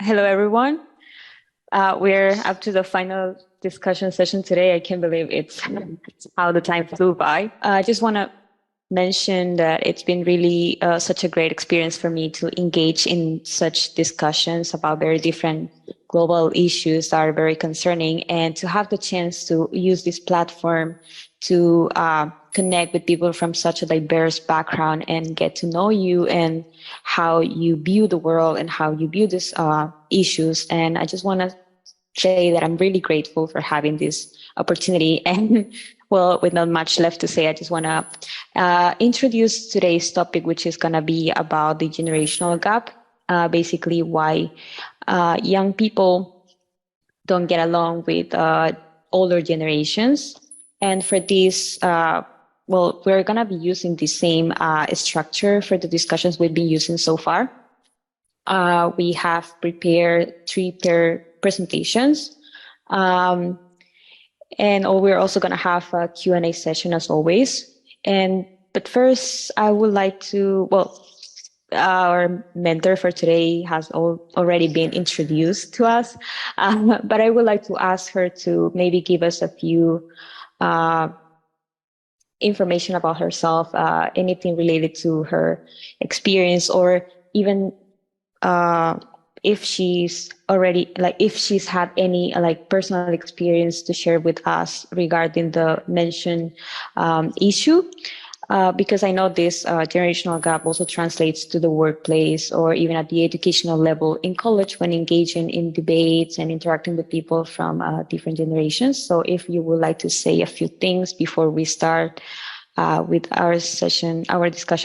Hello, everyone. We're up to the final discussion session today. I can't believe it's how the time flew by. I just want to mention that it's been really such a great experience for me to engage in such discussions about very different global issues that are very concerning, and to have the chance to use this platform to connect with people from such a diverse background and get to know you and how you view the world and how you view these issues. And I just want to say that I'm really grateful for having this opportunity. And well, with not much left to say, I just want to introduce today's topic, which is going to be about the generational gap, basically why young people don't get along with older generations. And for this, we're going to be using the same structure for the discussions we've been using so far. We have prepared three pair presentations. And we're also going to have a Q&A session as always. But first, I would like to, our mentor for today has already been introduced to us, but I would like to ask her to maybe give us a few information about herself, anything related to her experience, or even if she's had any personal experience to share with us regarding the mentioned issue. Because I know this generational gap also translates to the workplace or even at the educational level in college when engaging in debates and interacting with people from different generations. So if you would like to say a few things before we start with our discussion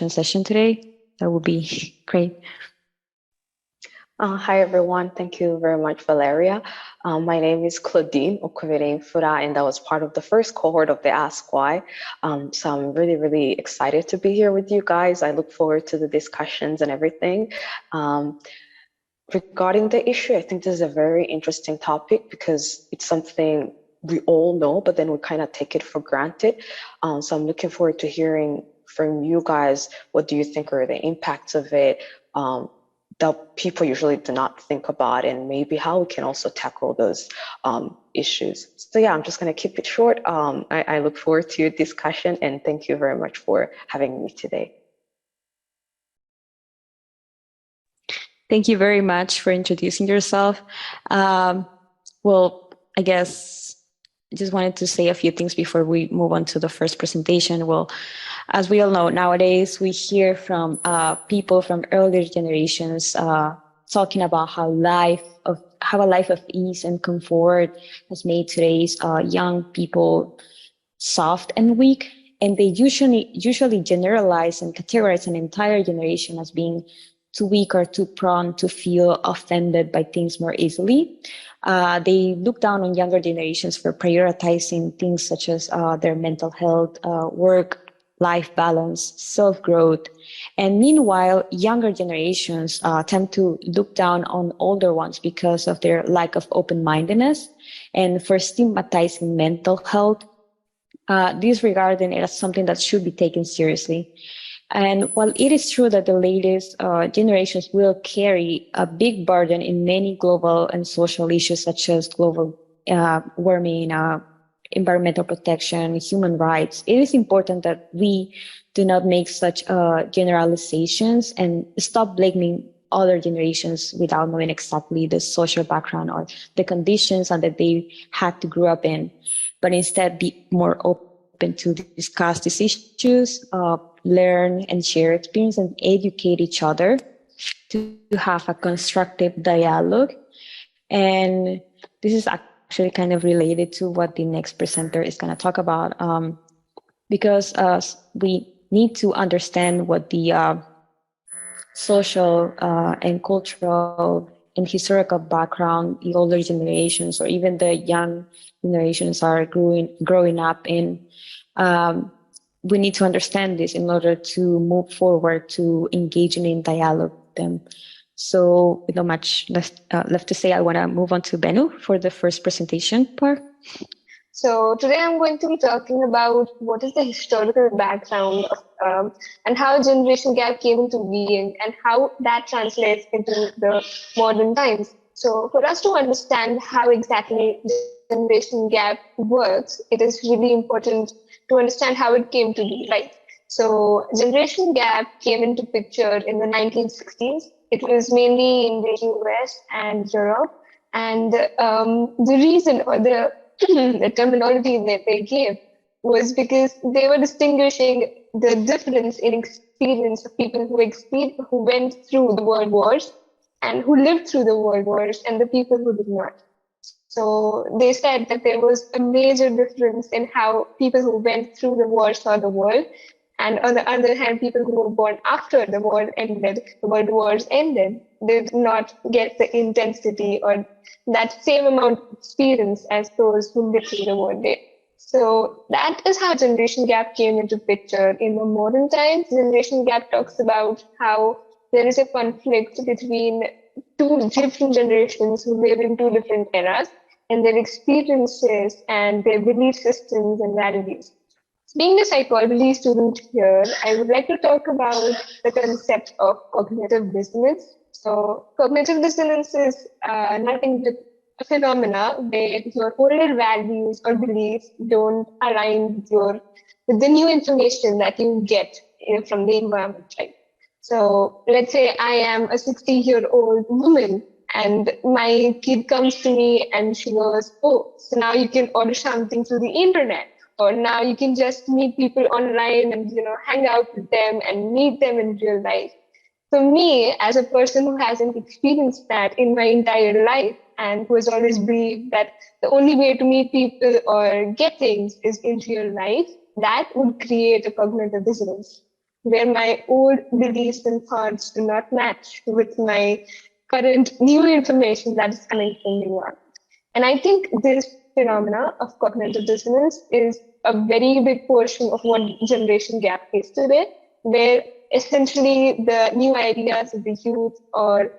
session today, that would be great. Hi, everyone. Thank you very much, Valeria. My name is Claudine Ukubereyimfura, and that was part of the first cohort of the Ask Why. So I'm really, really excited to be here with you guys. I look forward to the discussions and everything. Regarding the issue, I think this is a very interesting topic because it's something we all know, but then we kind of take it for granted. So I'm looking forward to hearing from you guys, what do you think are the impacts of it? That people usually do not think about, and maybe how we can also tackle those issues. So yeah, I'm just going to keep it short. I look forward to your discussion, and thank you very much for having me today. Thank you very much for introducing yourself. I guess I just wanted to say a few things before we move on to the first presentation. Well, as we all know, nowadays we hear from people from earlier generations talking about how a life of ease and comfort has made today's young people soft and weak, and they usually generalize and categorize an entire generation as being too weak or too prone to feel offended by things more easily. They look down on younger generations for prioritizing things such as their mental health, work-life balance, self-growth. And meanwhile, younger generations tend to look down on older ones because of their lack of open-mindedness and for stigmatizing mental health, disregarding it as something that should be taken seriously. And while it is true that the latest generations will carry a big burden in many global and social issues such as global warming, environmental protection, human rights, it is important that we do not make such generalizations and stop blaming other generations without knowing exactly the social background or the conditions that they had to grow up in, but instead be more open to discuss these issues, learn and share experience and educate each other to have a constructive dialogue. And this is actually kind of related to what the next presenter is going to talk about, because we need to understand what the social and cultural and historical background the older generations or even the young generations are growing up in. We need to understand this in order to move forward to engaging in dialogue with them. So with not much left to say, I want to move on to Benu for the first presentation part. So today I'm going to be talking about what is the historical background of, and how generation gap came into being and how that translates into the modern times. So for us to understand how exactly generation gap works, it is really important to understand how it came to be, right? So generation gap came into picture in the 1960s. It was mainly in the US and Europe. And the reason or the, the terminology that they gave was because they were distinguishing the difference in experience of people who went through the world wars and who lived through the world wars and the people who did not. So they said that there was a major difference in how people who went through the war saw the world. And on the other hand, people who were born after the war ended, the world wars ended, did not get the intensity or that same amount of experience as those who lived through the war did. So that is how generation gap came into picture. In the modern times, generation gap talks about how there is a conflict between two different generations who live in two different eras and their experiences and their belief systems and values. Being a psychology student here, I would like to talk about the concept of cognitive dissonance. So, cognitive dissonance is nothing but a phenomena where your older values or beliefs don't align with the new information that you get from the environment, right? So, let's say I am a 60-year-old woman and my kid comes to me and she goes, "Oh, so now you can order something through the internet, or now you can just meet people online and hang out with them and meet them in real life." For me, as a person who hasn't experienced that in my entire life and who has always believed that the only way to meet people or get things is in real life, that would create a cognitive dissonance where my old beliefs and thoughts do not match with my current new information that is coming from the world. And I think this phenomena of cognitive dissonance is a very big portion of what generation gap is today, where essentially the new ideas of the youth or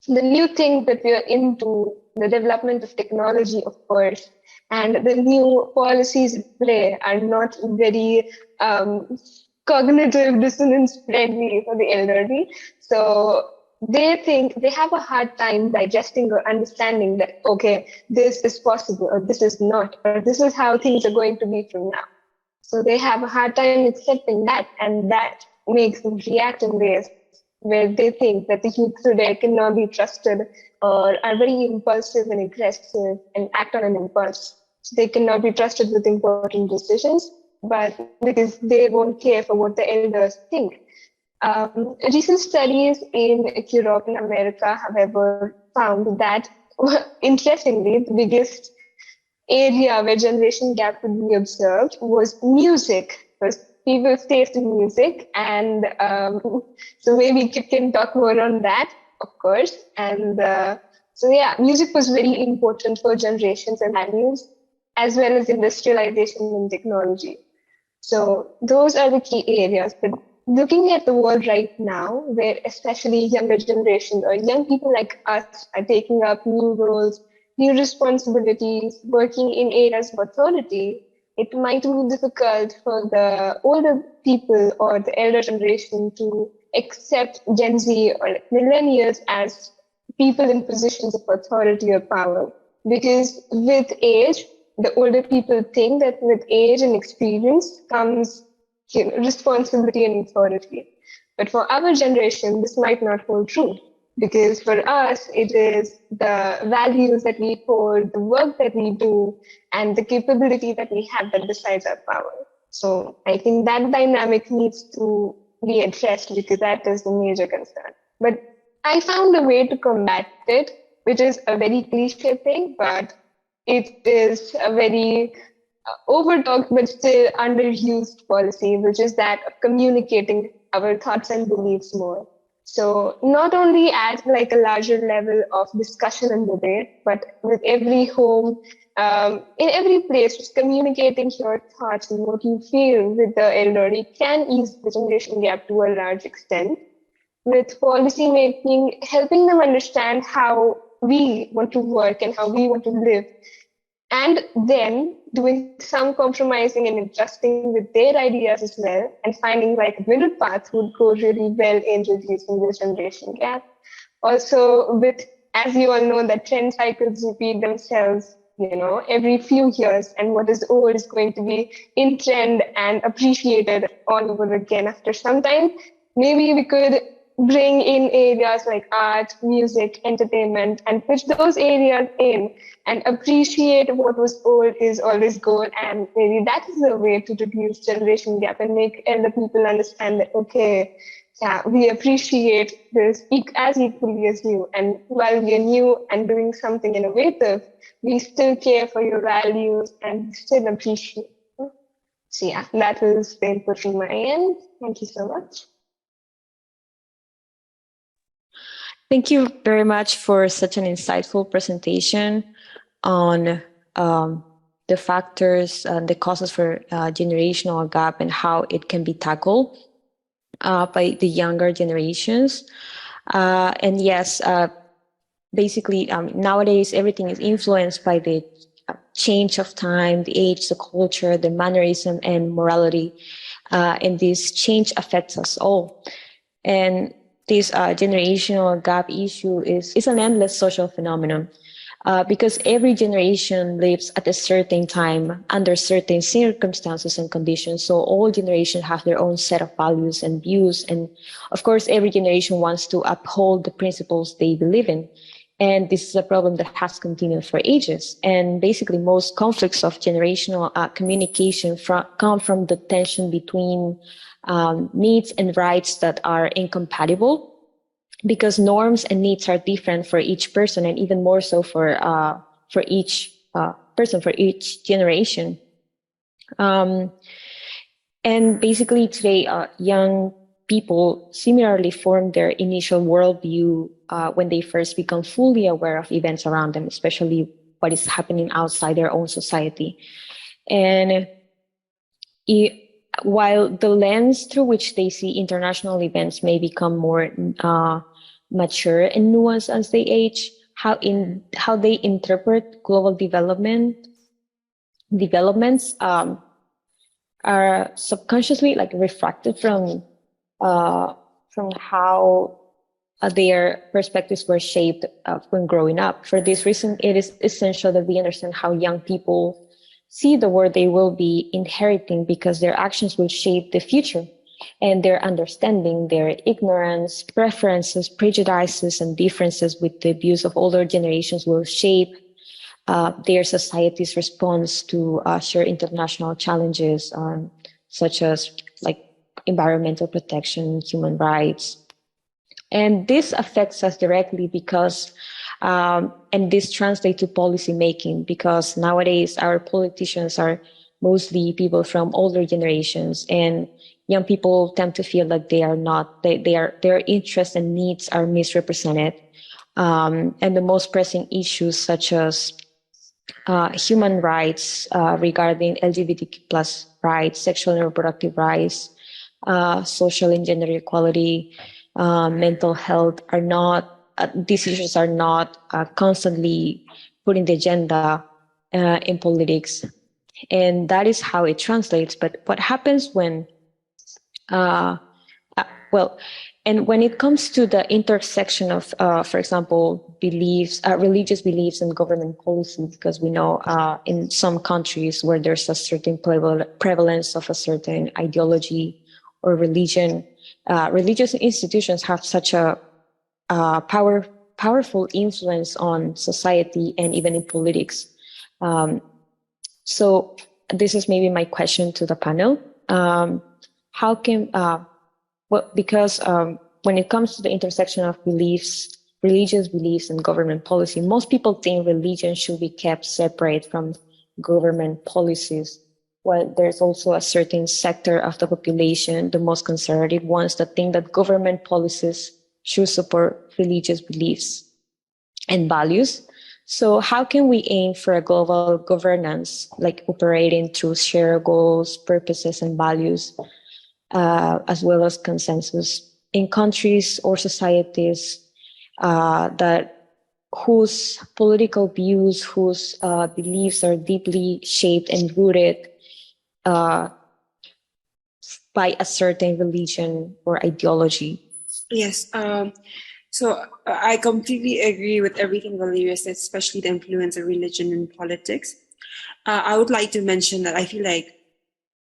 the new things that we are into, the development of technology, of course, and the new policies at play are not very cognitive dissonance friendly for the elderly. So they think they have a hard time digesting or understanding that, okay, this is possible or this is not, or this is how things are going to be from now. So they have a hard time accepting that, and that makes them react in ways where they think that the youth today cannot be trusted or are very impulsive and aggressive and act on an impulse. So they cannot be trusted with important decisions, but because they won't care for what the elders think. Recent studies in Europe and America, however, found that, interestingly, the biggest area where generation gap could be observed was music, because people's taste in music. And so maybe Kip can talk more on that, of course. And so, yeah, music was very important for generations and values, as well as industrialization and technology. So those are the key areas. But looking at the world right now, where especially younger generations or young people like us are taking up new roles, new responsibilities, working in areas of authority, it might be difficult for the older people or the elder generation to accept Gen Z or millennials as people in positions of authority or power. Because with age, the older people think that with age and experience comes responsibility and authority. But for our generation, this might not hold true, because for us, it is the values that we hold, the work that we do, and the capability that we have that decides our power. So I think that dynamic needs to be addressed, because that is the major concern. But I found a way to combat it, which is a very cliche thing, but it is a very overtalked but still underused policy, which is that of communicating our thoughts and beliefs more. So not only at like a larger level of discussion and debate, but with every home, in every place, just communicating your thoughts and what you feel with the elderly can ease the generation gap to a large extent. With policy making, helping them understand how we want to work and how we want to live, and then doing some compromising and adjusting with their ideas as well, and finding like a middle path would go really well in reducing this generation gap. Also, with as you all know, that trend cycles repeat themselves, every few years, and what is old is going to be in trend and appreciated all over again after some time. Maybe we could bring in areas like art, music, entertainment, and put those areas in and appreciate what was old is always gold. And maybe that is the way to reduce generation gap and make elder people understand that, okay, yeah, we appreciate this as equally as you. And while we are new and doing something innovative, we still care for your values and still appreciate. So yeah, that was the input from my end. Thank you so much. Thank you very much for such an insightful presentation on the factors and the causes for generational gap and how it can be tackled by the younger generations. And yes, basically nowadays everything is influenced by the change of time, the age, the culture, the mannerism, and morality. And this change affects us all. And this generational gap issue is an endless social phenomenon because every generation lives at a certain time under certain circumstances and conditions. So all generations have their own set of values and views. And of course, every generation wants to uphold the principles they believe in. And this is a problem that has continued for ages. And basically, most conflicts of generational communication come from the tension between needs and rights that are incompatible, because norms and needs are different for each person, and even more so for each person, for each generation. And basically, today, young people similarly form their initial worldview when they first become fully aware of events around them, especially what is happening outside their own society. And while the lens through which they see international events may become more mature and nuanced as they age, how they interpret global developments are subconsciously refracted from how their perspectives were shaped when growing up. For this reason, it is essential that we understand how young people see the world they will be inheriting, because their actions will shape the future, and their understanding, their ignorance, preferences, prejudices, and differences with the views of older generations will shape their society's response to shared international challenges, such as environmental protection, human rights. And this affects us directly because, and this translates to policy making, because nowadays our politicians are mostly people from older generations, and young people tend to feel like they are not, their interests and needs are misrepresented. And the most pressing issues such as human rights regarding LGBTQ plus rights, sexual and reproductive rights, social and gender equality, mental health are not, these issues are not constantly put in the agenda in politics. And that is how it translates. But what happens when, and when it comes to the intersection of, for example, beliefs, religious beliefs and government policy, because we know in some countries where there's a certain prevalence of a certain ideology or religion, religious institutions have such a powerful influence on society and even in politics. So this is maybe my question to the panel. How can, because when it comes to the intersection of beliefs, religious beliefs and government policy, most people think religion should be kept separate from government policies. Well, there's also a certain sector of the population, the most conservative ones, that think that government policies should support religious beliefs and values. So how can we aim for a global governance, like operating through shared goals, purposes, and values, as well as consensus in countries or societies whose political views, whose beliefs are deeply shaped and rooted by a certain religion or ideology? Yes. So I completely agree with everything Valeria said, especially the influence of religion in politics. I would like to mention that I feel like,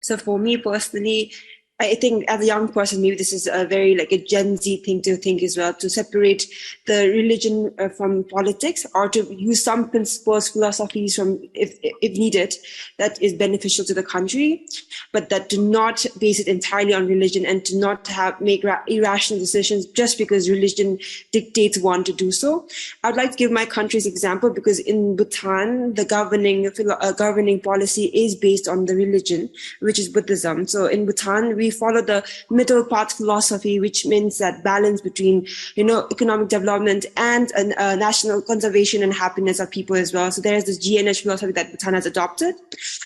so for me personally, I think as a young person, maybe this is a very like a Gen Z thing to think as well, to separate the religion from politics, or to use some principles, philosophies from, if needed, that is beneficial to the country, but that do not base it entirely on religion, and to not make irrational decisions just because religion dictates one to do so. I'd like to give my country's example, because in Bhutan, the governing policy is based on the religion, which is Buddhism. So in Bhutan, we follow the middle path philosophy, which means that balance between, economic development and national conservation and happiness of people as well. So there is this GNH philosophy that Bhutan has adopted.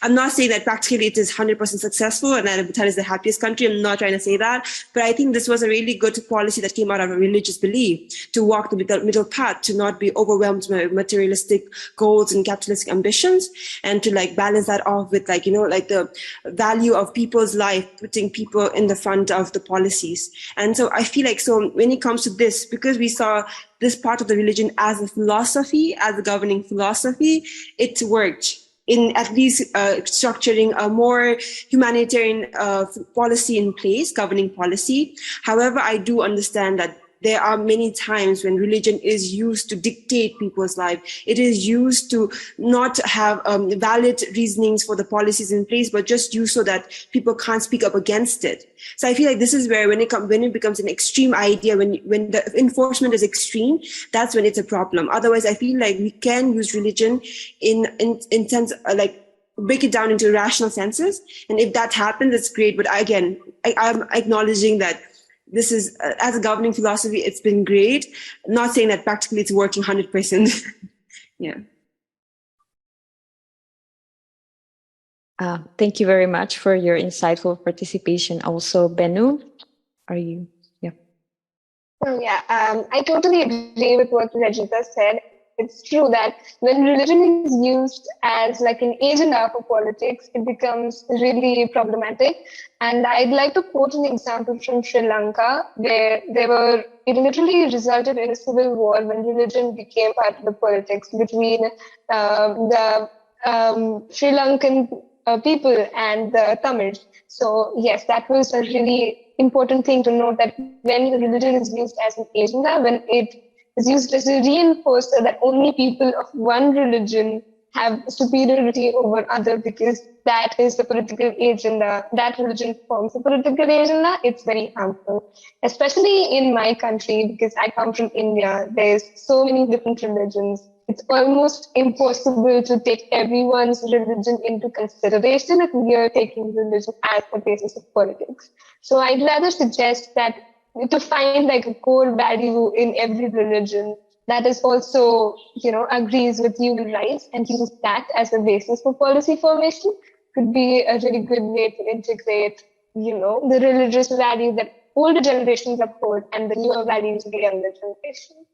I'm not saying that practically it is 100% successful and that Bhutan is the happiest country. I'm not trying to say that, but I think this was a really good policy that came out of a religious belief, to walk the middle path, to not be overwhelmed by materialistic goals and capitalistic ambitions, and to like balance that off with like the value of people's life, putting people in the front of the policies. And so I feel like, so when it comes to this, because we saw this part of the religion as a philosophy, as a governing philosophy, it worked in at least structuring a more humanitarian policy in place, governing policy. However, I do understand that there are many times when religion is used to dictate people's life. It is used to not have valid reasonings for the policies in place, but just used so that people can't speak up against it. So I feel like this is where when it becomes an extreme idea, when the enforcement is extreme, that's when it's a problem. Otherwise, I feel like we can use religion in sense like break it down into rational senses, and if that happens, it's great. But again, I'm acknowledging that this is, as a governing philosophy, it's been great. I'm not saying that practically it's working 100%. Yeah. Thank you very much for your insightful participation. Also, Benu, are you? Yeah. Oh, yeah, I totally agree with what Rajita said. It's true that when religion is used as like an agenda for politics, it becomes really problematic. And I'd like to quote an example from Sri Lanka, where it literally resulted in a civil war when religion became part of the politics between the Sri Lankan people and the Tamils. So yes, that was a really important thing to note, that when religion is used as an agenda, when it is used as a reinforcer that only people of one religion have superiority over other because that is the political agenda, that religion forms the political agenda, it's very harmful. Especially in my country, because I come from India, there's so many different religions. It's almost impossible to take everyone's religion into consideration if we are taking religion as the basis of politics. So I'd rather suggest that to find like a core value in every religion that is also, agrees with human rights, and use that as a basis for policy formation could be a really good way to integrate, the religious values that older generations uphold and the newer values of the younger generation.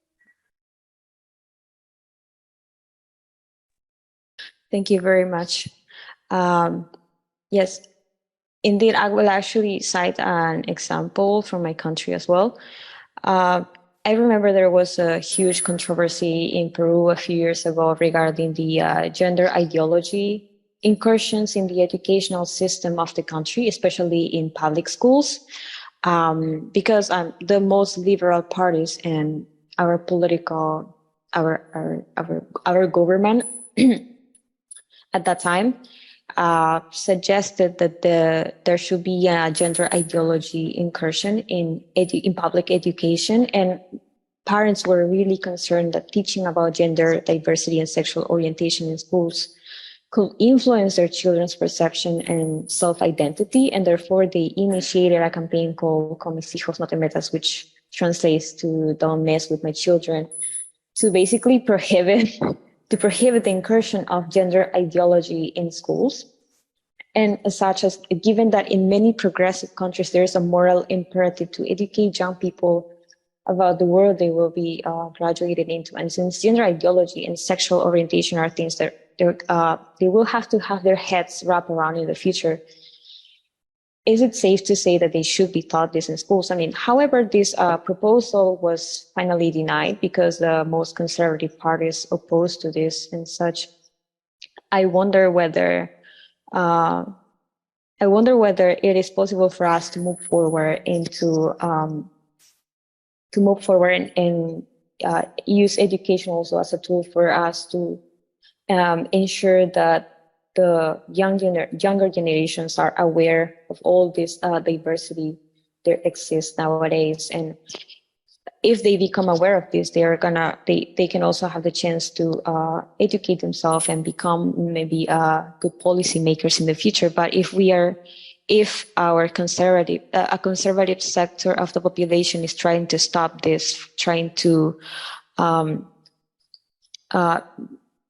Thank you very much. Yes, indeed, I will actually cite an example from my country as well. I remember there was a huge controversy in Peru a few years ago regarding the gender ideology incursions in the educational system of the country, especially in public schools, because the most liberal parties in our political, our government at that time suggested that there should be a gender ideology incursion in public education, and parents were really concerned that teaching about gender diversity and sexual orientation in schools could influence their children's perception and self-identity, and therefore they initiated a campaign called Con mis hijos no te metas, which translates to "Don't mess with my children," to basically prohibit the incursion of gender ideology in schools. And as such, as given that in many progressive countries there is a moral imperative to educate young people about the world they will be graduated into, and since gender ideology and sexual orientation are things that they will have to have their heads wrapped around in the future, is it safe to say that they should be taught this in schools? I mean, however, this proposal was finally denied because the most conservative parties opposed to this and such. I wonder whether uh, it is possible for us to move forward and use education also as a tool for us to ensure that the younger generations are aware of all this diversity that exists nowadays. And if they become aware of this, they can also have the chance to educate themselves and become maybe good policy makers in the future. But if a conservative sector of the population is trying to stop this, trying to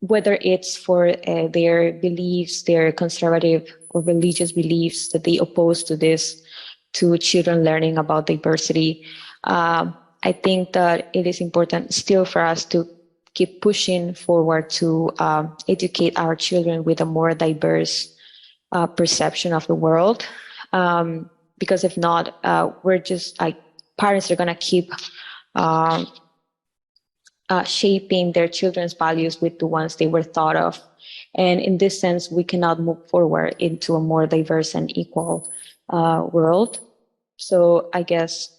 whether it's for their beliefs, their conservative or religious beliefs that they oppose to this, to children learning about diversity. I think that it is important still for us to keep pushing forward to educate our children with a more diverse perception of the world. Because if not, we're just like parents are going to keep shaping their children's values with the ones they were thought of. And in this sense, we cannot move forward into a more diverse and equal world. So I guess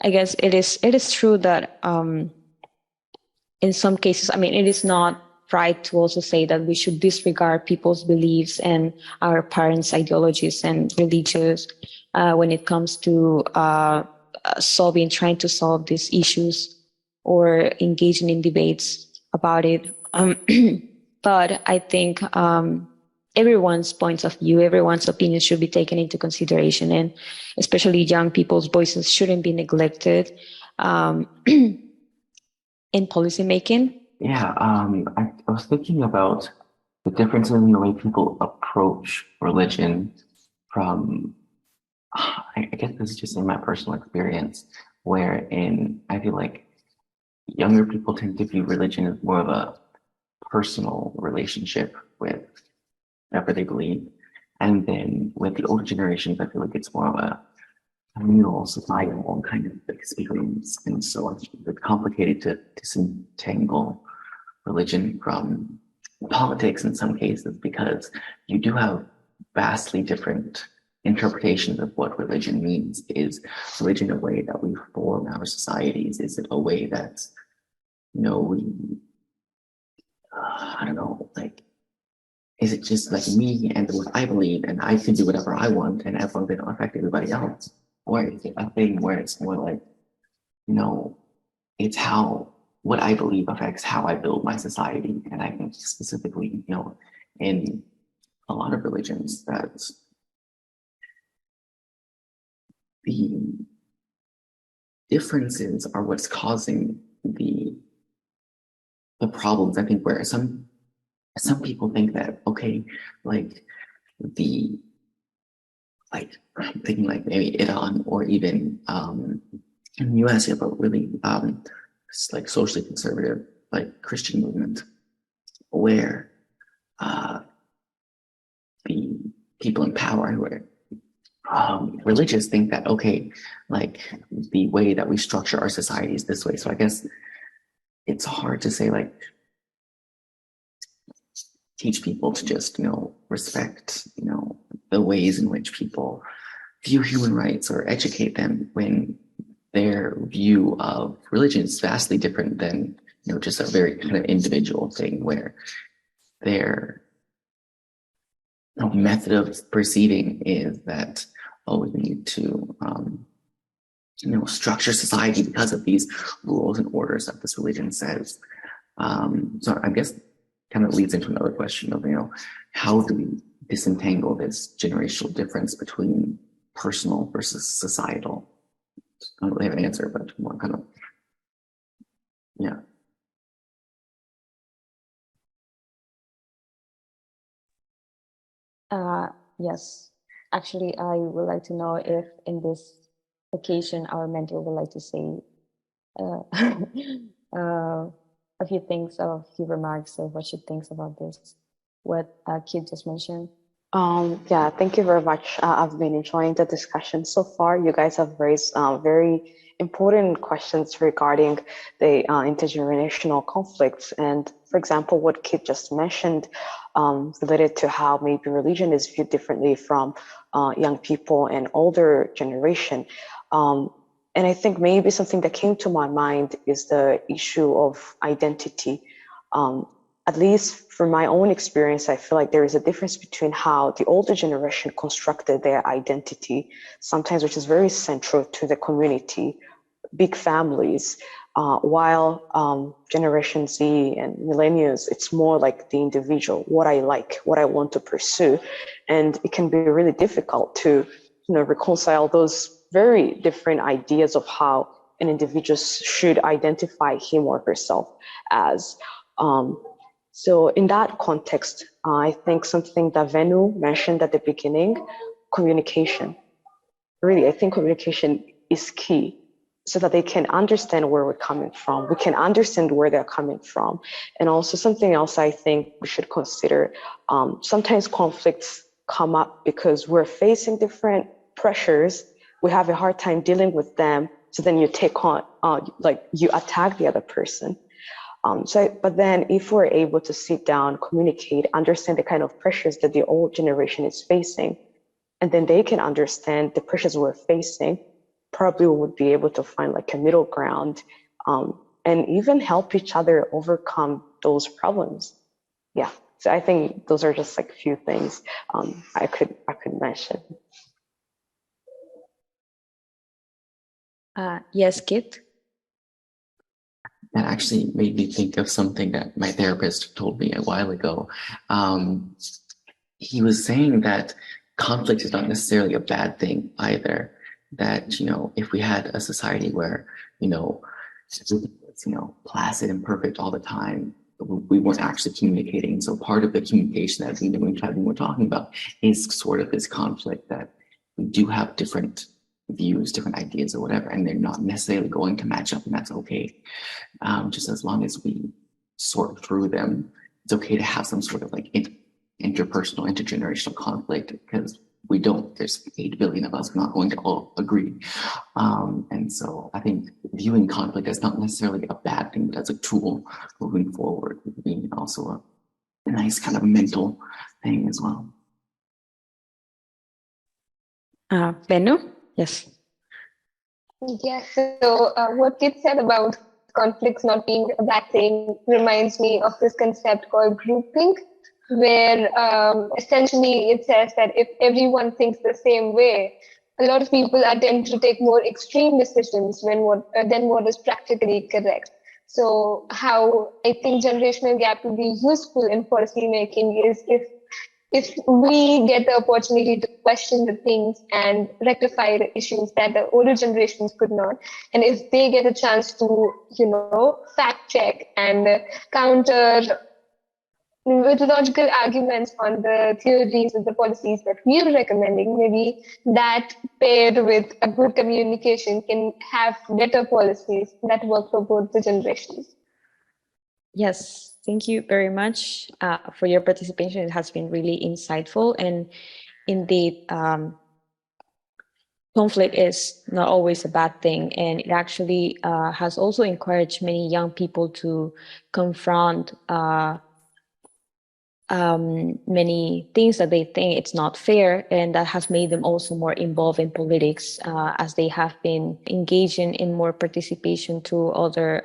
it is true that in some cases, I mean, it is not right to also say that we should disregard people's beliefs and our parents' ideologies and religions when it comes to trying to solve these issues or engaging in debates about it. But I think everyone's points of view, everyone's opinion should be taken into consideration, and especially young people's voices shouldn't be neglected in policymaking. Yeah, I was thinking about the difference in the way people approach religion from, I guess this is just in my personal experience, wherein I feel like younger people tend to view religion as more of a personal relationship with whatever they believe. And then with the older generations, I feel like it's more of a communal, societal kind of experience. And so I think it's complicated to disentangle religion from politics in some cases, because you do have vastly different interpretations of what religion means. Is religion a way that we form our societies? Is it a way that, I don't know, like, is it just like me and what I believe and I can do whatever I want and as long as they don't affect everybody else? Or is it a thing where it's more like, it's how what I believe affects how I build my society? And I think specifically, in a lot of religions, that the differences are what's causing the problems. I think where some people think that, okay, like I'm thinking like maybe Iran or even in the US, you have a really like socially conservative, like Christian movement where the people in power who are religious think that, okay, like the way that we structure our society is this way. So I guess it's hard to say like teach people to just, respect, the ways in which people view human rights or educate them when their view of religion is vastly different than, just a very kind of individual thing where their method of perceiving is that, oh, we need to, structure society because of these rules and orders that this religion says. So I guess kind of leads into another question of, how do we disentangle this generational difference between personal versus societal? I don't really have an answer, but more kind of, yeah. Yes, actually, I would like to know if in this occasion our mentor would like to say uh, a few remarks of what she thinks about this, what Kid just mentioned. Yeah, thank you very much. I've been enjoying the discussion so far. You guys have raised very important questions regarding the intergenerational conflicts. And for example, what Kit just mentioned related to how maybe religion is viewed differently from young people and older generation. And I think maybe something that came to my mind is the issue of identity. At least from my own experience, I feel like there is a difference between how the older generation constructed their identity, sometimes which is very central to the community, big families, while Generation Z and millennials, it's more like the individual, what I like, what I want to pursue. And it can be really difficult to, reconcile those very different ideas of how an individual should identify him or herself as. So in that context, I think something that Venu mentioned at the beginning, communication. Really, I think communication is key so that they can understand where we're coming from. We can understand where they're coming from. And also something else I think we should consider, sometimes conflicts come up because we're facing different pressures. We have a hard time dealing with them. So then you take on, you attack the other person. But then if we're able to sit down, communicate, understand the kind of pressures that the old generation is facing, and then they can understand the pressures we're facing, probably we would be able to find like a middle ground, and even help each other overcome those problems. Yeah. So I think those are just like a few things I could mention. Yes, Kit. That actually made me think of something that my therapist told me a while ago. He was saying that conflict is not necessarily a bad thing either. That, if we had a society where, everything was, placid and perfect all the time, we weren't actually communicating. So part of the communication that we're talking about is sort of this conflict that we do have different views, different ideas or whatever, and they're not necessarily going to match up, and that's okay. Just as long as we sort through them, it's okay to have some sort of like interpersonal, intergenerational conflict, because there's 8 billion of us, we're not going to all agree. And so I think viewing conflict as not necessarily a bad thing, but as a tool moving forward would be also a nice kind of mental thing as well. Bennu? Yes. Yes. So what Kit said about conflicts not being a bad thing reminds me of this concept called groupthink, where essentially it says that if everyone thinks the same way, a lot of people are tend to take more extreme decisions than what is practically correct. So how I think generational gap will be useful in policy making is if we get the opportunity to question the things and rectify the issues that the older generations could not, and if they get a chance to, fact check and counter with logical arguments on the theories and the policies that we are recommending, maybe that paired with a good communication can have better policies that work for both the generations. Yes, thank you very much for your participation. It has been really insightful, and indeed, conflict is not always a bad thing, and it actually has also encouraged many young people to confront many things that they think it's not fair, and that has made them also more involved in politics as they have been engaging in more participation to other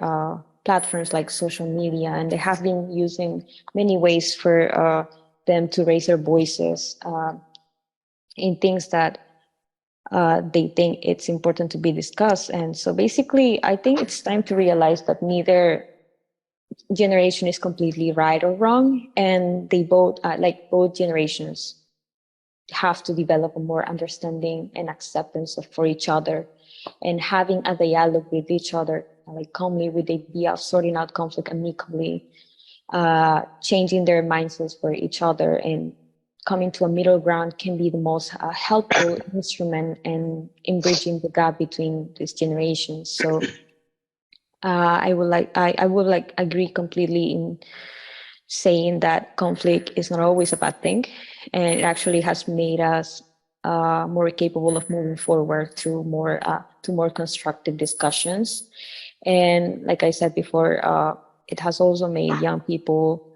platforms like social media, and they have been using many ways for them to raise their voices in things that they think it's important to be discussed. And so basically, I think it's time to realize that neither generation is completely right or wrong, and they both both generations have to develop a more understanding and acceptance for each other, and having a dialogue with each other, like calmly, with the idea of sorting out conflict amicably, changing their mindsets for each other, and coming to a middle ground can be the most helpful instrument in bridging the gap between these generations. So I would agree completely in saying that conflict is not always a bad thing. and it actually has made us more capable of moving forward through more constructive discussions. And like I said before, it has also made young people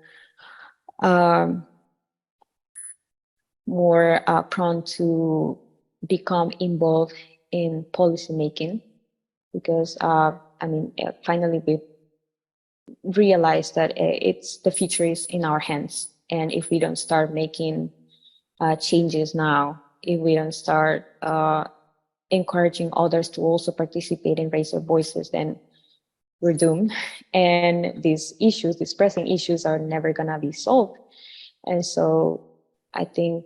more prone to become involved in policymaking, because finally we realized that the future is in our hands, and if we don't start making changes now, if we don't start encouraging others to also participate and raise their voices, then we're doomed. And these pressing issues are never gonna be solved. And so I think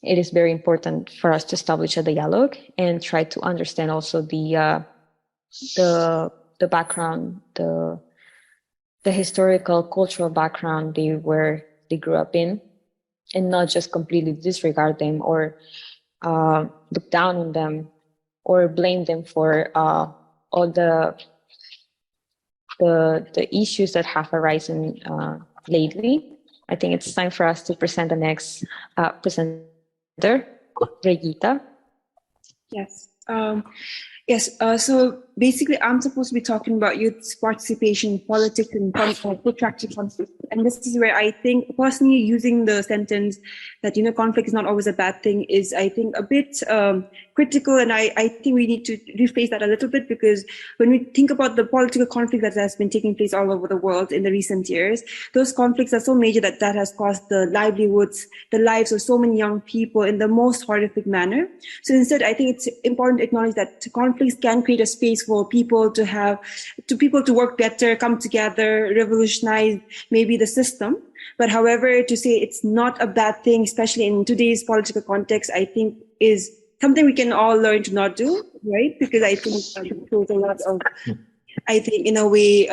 it is very important for us to establish a dialogue and try to understand also the background, the historical, cultural background they grew up in, and not just completely disregard them or look down on them or blame them for all the issues that have arisen lately. I think it's time for us to present the next presenter, Regita. Yes. Yes. So basically, I'm supposed to be talking about youth participation in politics and protracted conflict. And this is where I think, personally, using the sentence that, conflict is not always a bad thing is, I think, a bit critical. And I think we need to rephrase that a little bit, because when we think about the political conflict that has been taking place all over the world in the recent years, those conflicts are so major that has cost the livelihoods, the lives of so many young people in the most horrific manner. So instead, I think it's important to acknowledge that conflicts can create a space for people to work better, come together, revolutionize maybe the system. But however, to say it's not a bad thing, especially in today's political context, I think is something we can all learn to not do, right? Because I think it shows a lot of, I think in a way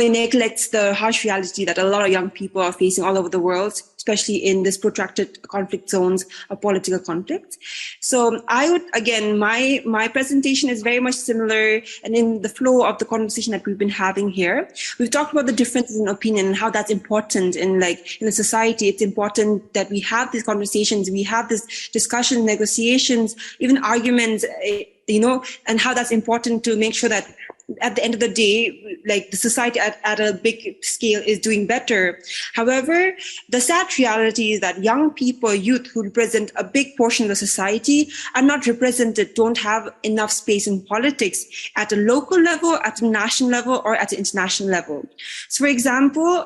neglects the harsh reality that a lot of young people are facing all over the world, especially in this protracted conflict zones of political conflict. So I would, again, my presentation is very much similar and in the flow of the conversation that we've been having here. We've talked about the differences in opinion and how that's important in a society. It's important that we have these conversations, we have this discussion, negotiations, even arguments, and how that's important to make sure that at the end of the day, the society at a big scale is doing better. However, the sad reality is that young people, youth who represent a big portion of the society are not represented, don't have enough space in politics at a local level, at a national level, or at an international level. So for example,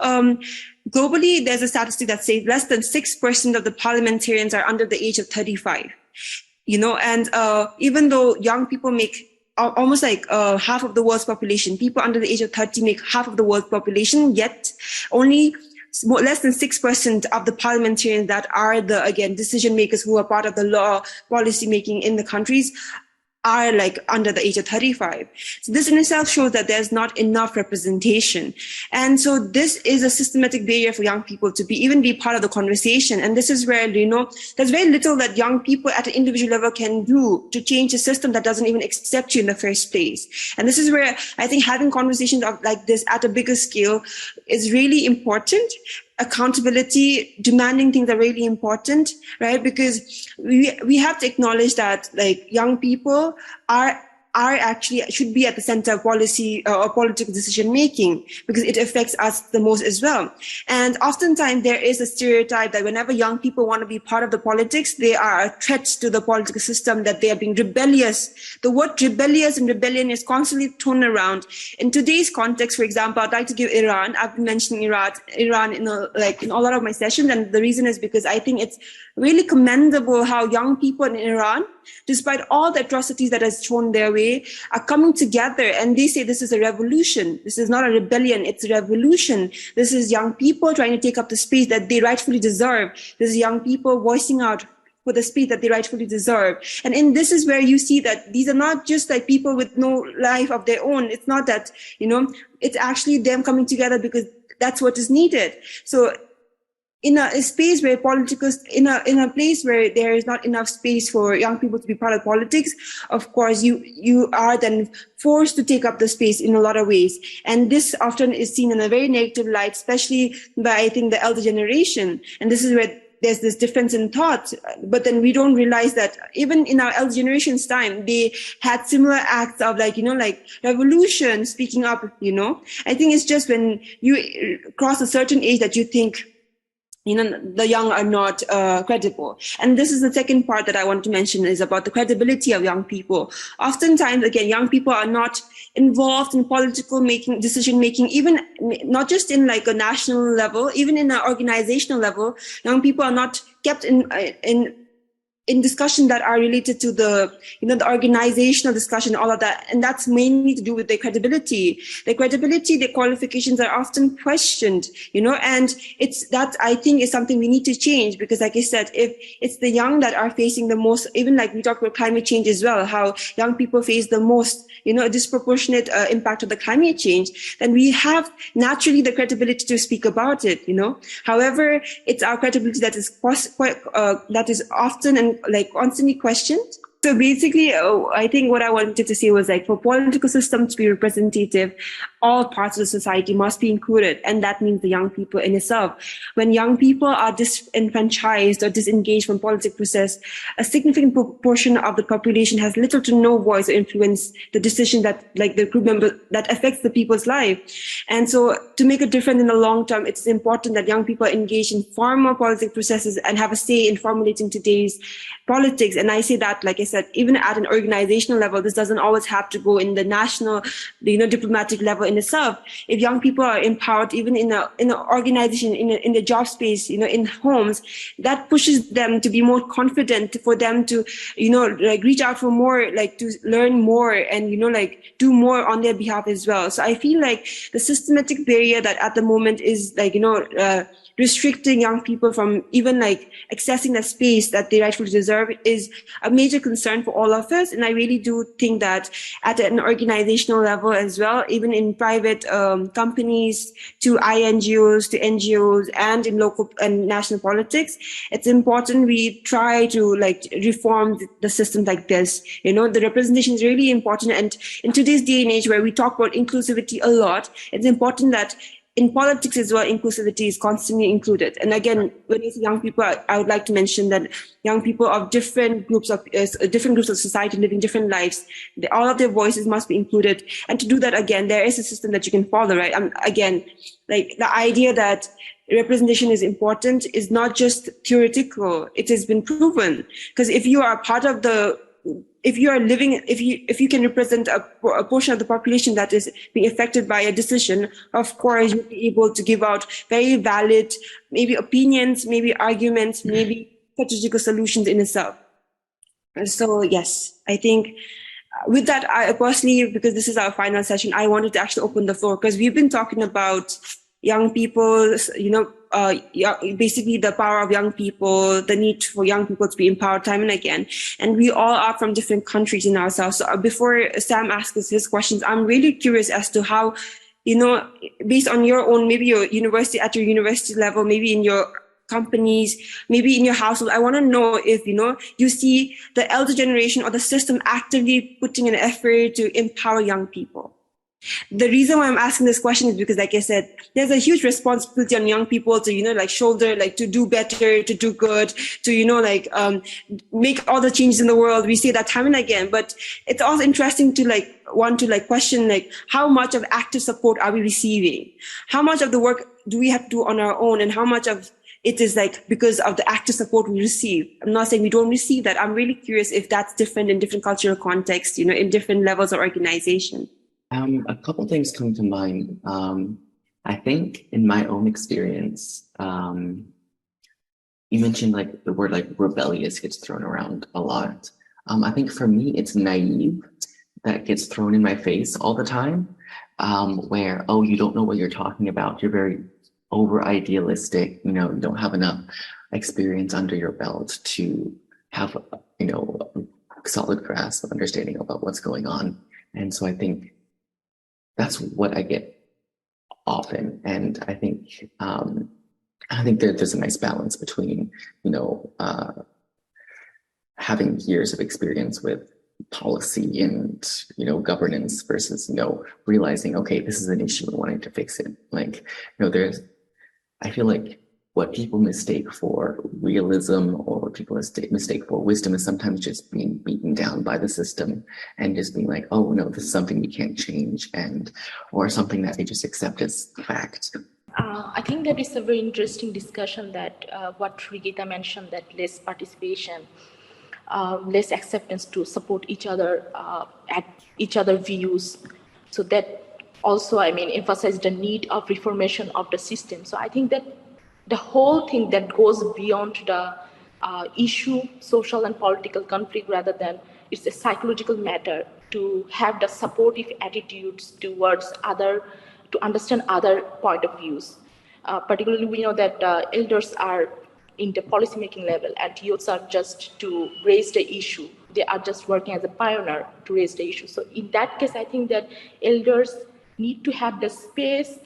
globally, there's a statistic that says less than 6% of the parliamentarians are under the age of 35. And even though young people make almost half of the world's population, people under the age of 30 make half of the world's population, yet only less than 6% of the parliamentarians that are decision makers who are part of the law policy making in the countries are under the age of 35. So this in itself shows that there's not enough representation. And so this is a systematic barrier for young people to even be part of the conversation. And this is where, there's very little that young people at an individual level can do to change a system that doesn't even accept you in the first place. And this is where I think having conversations like this at a bigger scale is really important. Accountability, demanding things are really important, right? Because we have to acknowledge that young people are actually should be at the center of policy or political decision making, because it affects us the most as well. And oftentimes there is a stereotype that whenever young people want to be part of the politics, they are a threat to the political system, that they are being rebellious. The word rebellious and rebellion is constantly thrown around. In today's context, for example, I'd like to give Iran. I've been mentioning Iran in a lot of my sessions, and the reason is because I think it's really commendable how young people in Iran, despite all the atrocities that is thrown their way, are coming together, and they say this is a revolution. This is not a rebellion, it's a revolution. This is young people trying to take up the space that they rightfully deserve. This is young people voicing out for the space that they rightfully deserve. And this is where you see that these are not just people with no life of their own. It's not that, it's actually them coming together because that's what is needed. So in a space where politicals, in a place where there is not enough space for young people to be part of politics, of course you are then forced to take up the space in a lot of ways. And this often is seen in a very negative light, especially by, I think, the elder generation. And this is where there's this difference in thought, but then we don't realize that even in our elder generation's time, they had similar acts of like revolution, speaking up, I think it's just when you cross a certain age that you think, the young are not credible. And this is the second part that I want to mention, is about the credibility of young people. Oftentimes, again, young people are not involved in political decision making, even not just in like a national level, even in an organizational level. Young people are not kept in discussion that are related to the organizational discussion, all of that. And that's mainly to do with their credibility. Their credibility, their qualifications are often questioned, and that I think is something we need to change, because like I said, if it's the young that are facing the most, even like we talk about climate change as well, how young people face the most, a disproportionate impact of the climate change, then we have naturally the credibility to speak about it, However, it's our credibility that is that is often and like constantly questioned. So basically, I think what I wanted to say was like, for political system to be representative, all parts of the society must be included. And that means the young people in itself. When young people are disenfranchised or disengaged from political process, a significant proportion of the population has little to no voice or influence the decision that like the group member that affects the people's life. And so to make a difference in the long term, it's important that young people engage in far more political processes and have a say in formulating today's politics. And I say that, like I said, even at an organizational level, this doesn't always have to go in the national, diplomatic level in itself. If young people are empowered, even in an organization, in the job space, in homes, that pushes them to be more confident, for them to, reach out for more, like to learn more and, do more on their behalf as well. So I feel like the systematic barrier that at the moment is like, restricting young people from even like accessing the space that they rightfully deserve is a major concern for all of us. And I really do think that at an organizational level as well, even in private companies, to INGOs, to NGOs, and in local and national politics, it's important we try to like reform the system like this. The representation is really important. And in today's day and age where we talk about inclusivity a lot, it's important that in politics as well, inclusivity is constantly included. And again, when you say young people, I would like to mention that young people of different groups of society living different lives, all of their voices must be included. And to do that, again, there is a system that you can follow, right? Again, like the idea that representation is important is not just theoretical; it has been proven. Because if you are part of if you can represent a portion of the population that is being affected by a decision, of course you'll be able to give out very valid, maybe opinions, maybe arguments, maybe strategical solutions in itself. So yes, I think with that, I personally, because this is our final session, I wanted to actually open the floor, because we've been talking about young people, basically the power of young people, the need for young people to be empowered time and again. And we all are from different countries in ourselves. So before Sam asks us his questions, I'm really curious as to how, based on your own, maybe your university, at your university level, maybe in your companies, maybe in your household, I want to know if, you see the elder generation or the system actively putting an effort to empower young people. The reason why I'm asking this question is because, like I said, there's a huge responsibility on young people to, shoulder, to do better, to do good, to, make all the changes in the world. We say that time and again, but it's also interesting to want to question, how much of active support are we receiving? How much of the work do we have to do on our own? And how much of it is because of the active support we receive? I'm not saying we don't receive that. I'm really curious if that's different in different cultural contexts, in different levels of organization. A couple things come to mind. I think in my own experience, you mentioned the word rebellious gets thrown around a lot. I think for me, it's naive that gets thrown in my face all the time, where, oh, you don't know what you're talking about. You're very over idealistic, you don't have enough experience under your belt to have, a solid grasp of understanding about what's going on. And so I think that's what I get often. And I think I think there's a nice balance between, having years of experience with policy and, governance versus, realizing, okay, this is an issue and wanting to fix it. Like, I feel like what people mistake for realism or what people mistake for wisdom is sometimes just being beaten down by the system and just being like, oh no, this is something we can't change, or something that they just accept as fact. I think that is a very interesting discussion that what Rigita mentioned, that less participation, less acceptance to support each other at each other views. So that also, emphasized the need of reformation of the system. So I think that the whole thing that goes beyond the issue, social and political conflict, rather than it's a psychological matter to have the supportive attitudes towards other, to understand other point of views. Particularly, we know that elders are in the policymaking level and youths are just to raise the issue. They are just working as a pioneer to raise the issue. So in that case, I think that elders need to have the space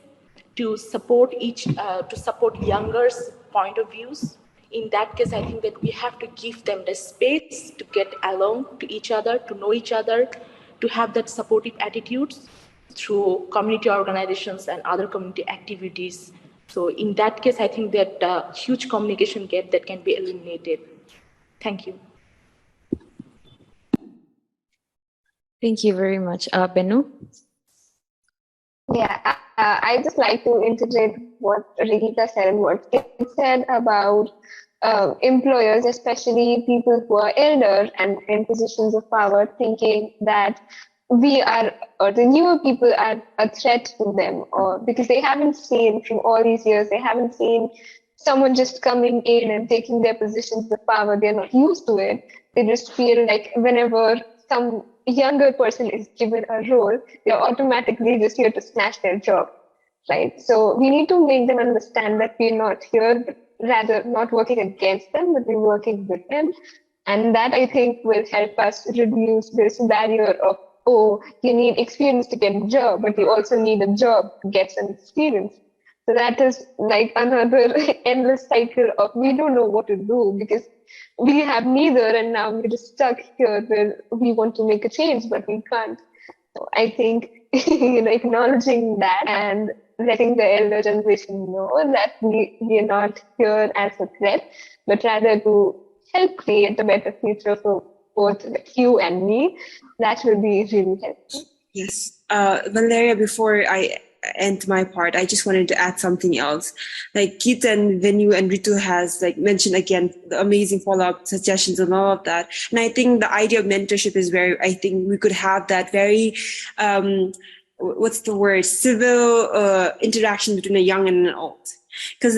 to support to support youngers' point of views. In that case, I think that we have to give them the space to get along to each other, to know each other, to have that supportive attitudes through community organizations and other community activities. So in that case, I think that huge communication gap that can be eliminated. Thank you. Thank you very much. Benu? Yeah, I just like to integrate what Rigita said and what it said about employers, especially people who are elder and in positions of power, thinking that we are, or the newer people are a threat to them, or because they haven't seen from all these years, they haven't seen someone just coming in and taking their positions of power. They're not used to it. They just feel like whenever some younger person is given a role, they're automatically just here to snatch their job, right? So we need to make them understand that we're not here, but rather not working against them, but we're working with them. And that, I think, will help us reduce this barrier of, oh, you need experience to get a job, but you also need a job to get some experience. So that is like another endless cycle of we don't know what to do because we have neither, and now we're just stuck here where we want to make a change, but we can't. So I think acknowledging that and letting the elder generation know that we are not here as a threat, but rather to help create a better future for both you and me, that will be really helpful. Yes. Valeria, before I end my part, I just wanted to add something else. Like Kit and Venu and Ritu has mentioned again the amazing follow-up suggestions and all of that. And I think the idea of mentorship is I think we could have that very civil interaction between a young and an old. Because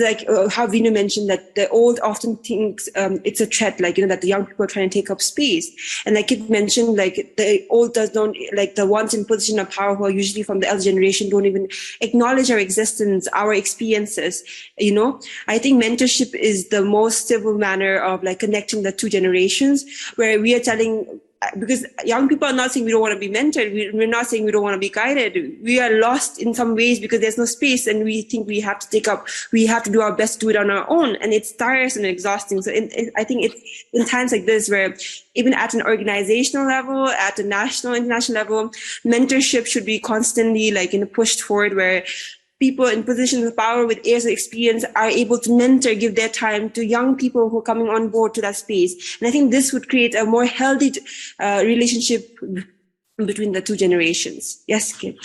how Vinu mentioned that the old often thinks it's a threat, that the young people are trying to take up space. And like it mentioned, the old the ones in position of power who are usually from the elder generation don't even acknowledge our existence, our experiences, I think mentorship is the most civil manner of connecting the two generations, where we are telling, because young people are not saying we don't want to be mentored. We're not saying we don't want to be guided. We are lost in some ways because there's no space, and we think we have to do our best to do it on our own. And it's tiresome and exhausting. So I think it's in times like this where even at an organizational level, at a national, international level, mentorship should be constantly pushed forward, where people in positions of power with years of experience are able to mentor, give their time to young people who are coming on board to that space. And I think this would create a more healthy relationship between the two generations. Yes, Kit.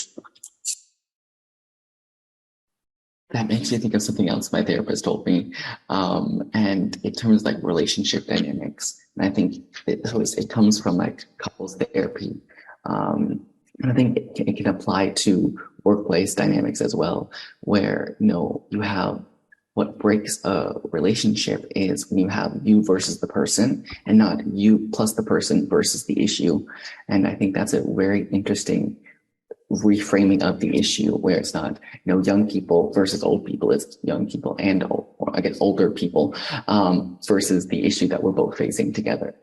That makes me think of something else my therapist told me. And it terms relationship dynamics. And I think it comes from couples therapy. And I think it can apply to workplace dynamics as well, where, you have what breaks a relationship is when you have you versus the person and not you plus the person versus the issue. And I think that's a very interesting reframing of the issue, where it's not, young people versus old people, it's young people and older people versus the issue that we're both facing together.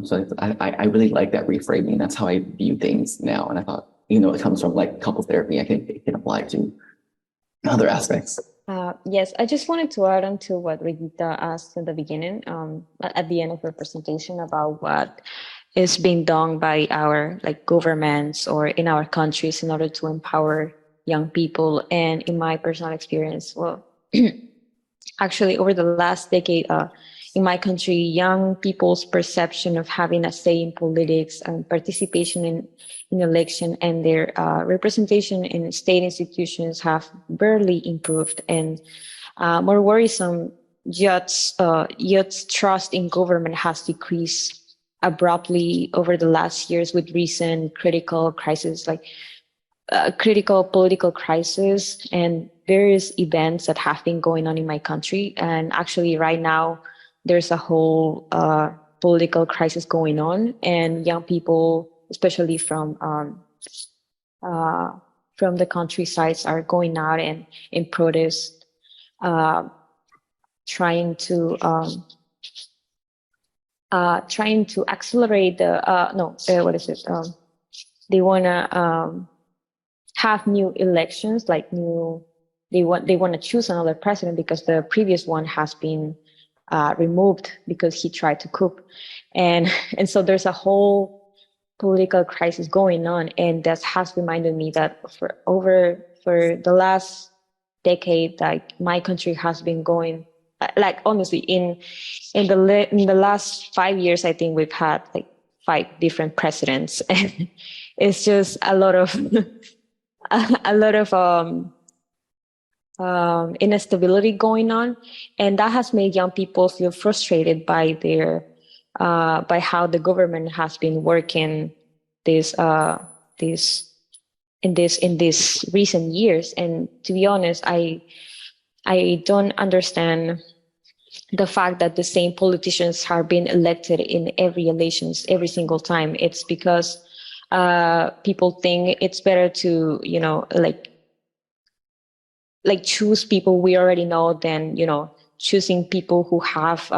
So I really like that reframing. That's how I view things now. And I thought, it comes from couples therapy. I think it can apply to other aspects. Yes, I just wanted to add on to what Regita asked in the beginning, at the end of her presentation about what is being done by our like governments or in our countries in order to empower young people. And in my personal experience, well, actually over the last decade, in my country, young people's perception of having a say in politics and participation in election and their representation in state institutions have barely improved. And more worrisome, youth's trust in government has decreased abruptly over the last years with recent critical crises like critical political crisis and various events that have been going on in my country. And actually, right now, there's a whole political crisis going on, and young people, especially from the countrysides, are going out and in protest, uh, trying to accelerate the no, what is it? They wanna have new elections, like new. They want to choose another president because the previous one has been removed because he tried to coup, and and so there's a whole political crisis going on, and that has reminded me that for the last decade, like my country has been going, like honestly, in the last 5 years, I think we've had like 5 different presidents, and it's just a lot of a lot of instability going on, and that has made young people feel frustrated by their by how the government has been working this this in these recent years. And to be honest, I don't understand the fact that the same politicians are being elected in every elections every single time. It's because people think it's better to like choose people we already know than choosing people who have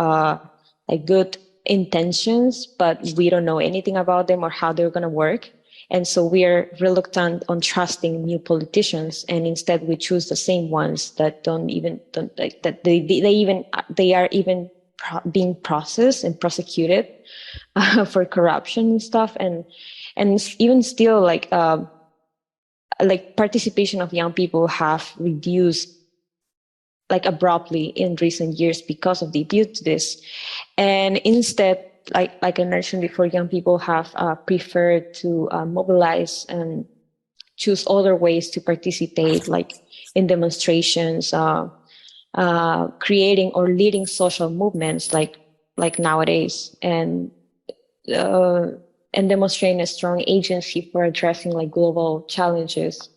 like good intentions, but we don't know anything about them or how they're going to work. And so we are reluctant on trusting new politicians, and instead we choose the same ones that don't like that they are even being processed and prosecuted for corruption and stuff. And even still, like participation of young people have reduced like abruptly in recent years because of the abuse to this. And instead, like I mentioned before, young people have preferred to mobilize and choose other ways to participate, like in demonstrations, creating or leading social movements, like nowadays, uh, and demonstrating a strong agency for addressing like global challenges.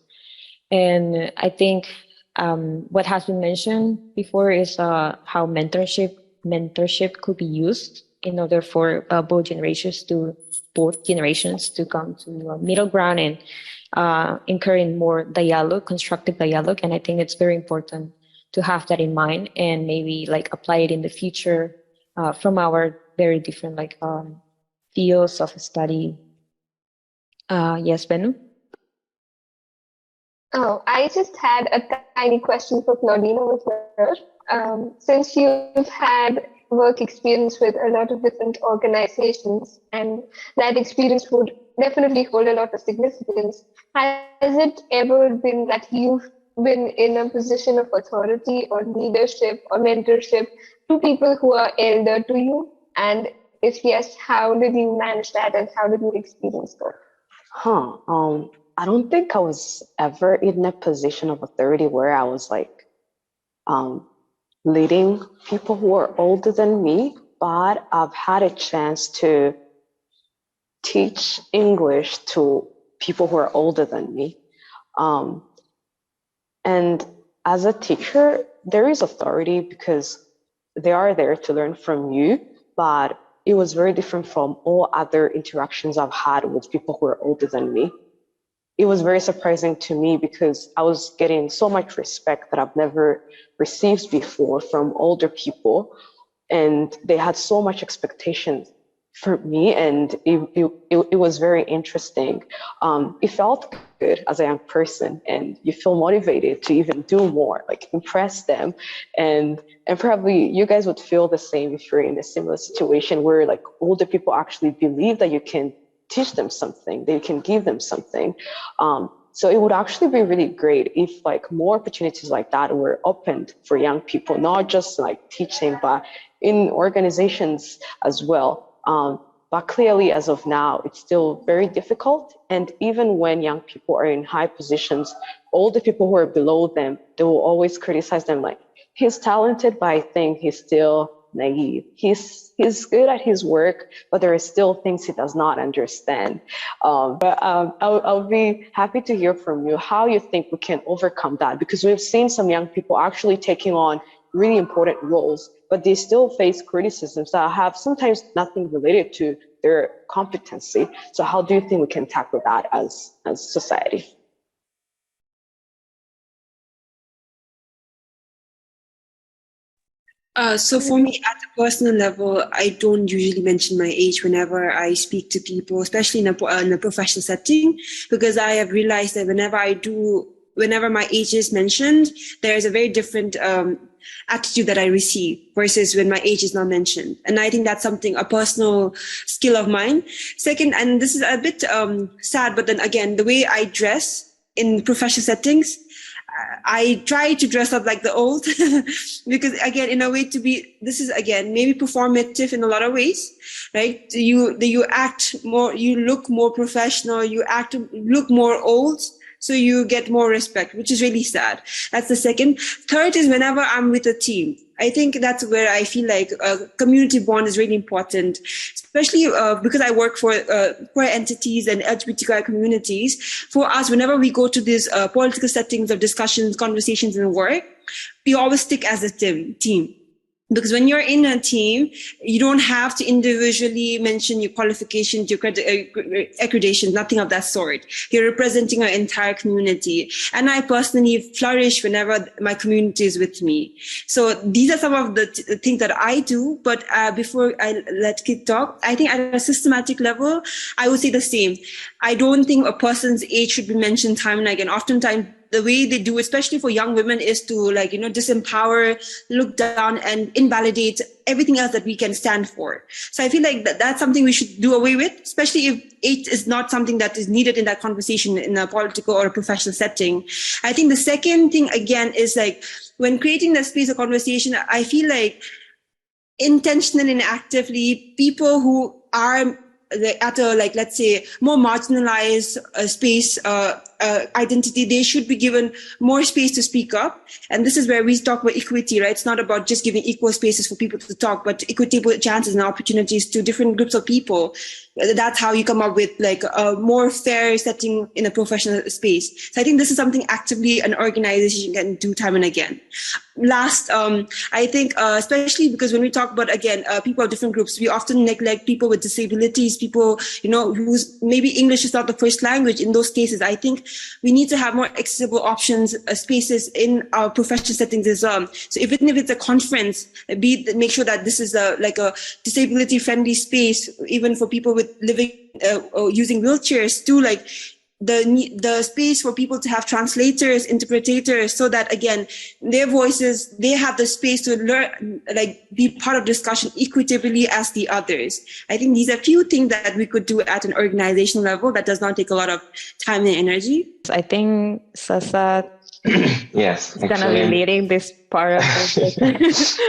And I think what has been mentioned before is how mentorship could be used in order for both generations to come to a middle ground and encouraging more dialogue, constructive dialogue. And I think it's very important to have that in mind and maybe like apply it in the future from our very different fields of study. Yes, Benu? Oh, I just had a tiny question for Claudine over here. Since you've had work experience with a lot of different organizations, and that experience would definitely hold a lot of significance, has it ever been that you've been in a position of authority or leadership or mentorship to people who are elder to you? And if yes, how did you manage that and how did you experience that? I don't think I was ever in a position of authority where I was like leading people who are older than me, but I've had a chance to teach English to people who are older than me. And as a teacher, there is authority because they are there to learn from you, but it was very different from all other interactions I've had with people who are older than me. It was very surprising to me because I was getting so much respect that I've never received before from older people. And they had so much expectations for me, and it was very interesting. It felt good as a young person, and you feel motivated to even do more, like impress them, and probably you guys would feel the same if you're in a similar situation where like older people actually believe that you can teach them something, they can give them something. So it would actually be really great if like more opportunities like that were opened for young people, not just like teaching, but in organizations as well. But clearly, as of now, it's still very difficult. And even when young people are in high positions, all the people who are below them, they will always criticize them like, he's talented, but I think he's still naive. He's good at his work, but there are still things he does not understand. I'll be happy to hear from you how you think we can overcome that, because we've seen some young people actually taking on really important roles, but they still face criticisms that have sometimes nothing related to their competency. So how do you think we can tackle that as society? So for me, at a personal level, I don't usually mention my age whenever I speak to people, especially in a professional setting, because I have realized that whenever my age is mentioned, there is a very different attitude that I receive versus when my age is not mentioned. And I think that's a personal skill of mine. Second, and this is a bit sad, but then again, the way I dress in professional settings, I try to dress up like the old because again, in a way this is again, maybe performative in a lot of ways, right? You act more, you look more professional, look more old. So you get more respect, which is really sad. That's the second. Third is whenever I'm with a team. I think that's where I feel like a community bond is really important, especially because I work for entities and LGBTQI communities. For us, whenever we go to these political settings of discussions, conversations, and work, we always stick as a team. Because when you're in a team, you don't have to individually mention your qualifications, your accreditation, nothing of that sort. You're representing our entire community. And I personally flourish whenever my community is with me. So these are some of the things that I do. But before I let Kit talk, I think at a systematic level, I would say the same. I don't think a person's age should be mentioned time and again. Oftentimes, the way they do, especially for young women, is to disempower, look down, and invalidate everything else that we can stand for. So I feel like that's something we should do away with, especially if age is not something that is needed in that conversation in a political or a professional setting. I think the second thing, again, is like when creating the space of conversation, I feel like intentionally and actively, people who are at a, let's say, more marginalized space identity, they should be given more space to speak up. And this is where we talk about equity, right? It's not about just giving equal spaces for people to talk, but equitable chances and opportunities to different groups of people. That's how you come up with a more fair setting in a professional space. So I think this is something actively an organization can do time and again. Last, I think, especially because when we talk about, again, people of different groups, we often neglect people with disabilities, people, whose maybe English is not the first language. In those cases, I think we need to have more accessible options, spaces in our professional settings as well. So even if it's a conference, make sure that this is a disability friendly space, even for people with living, using wheelchairs, to the space for people to have translators, interpreters, so that again, their voices, they have the space to learn, be part of discussion equitably as the others. I think these are few things that we could do at an organizational level that does not take a lot of time and energy. I think Sazzad yes, is going to be leading this part of this.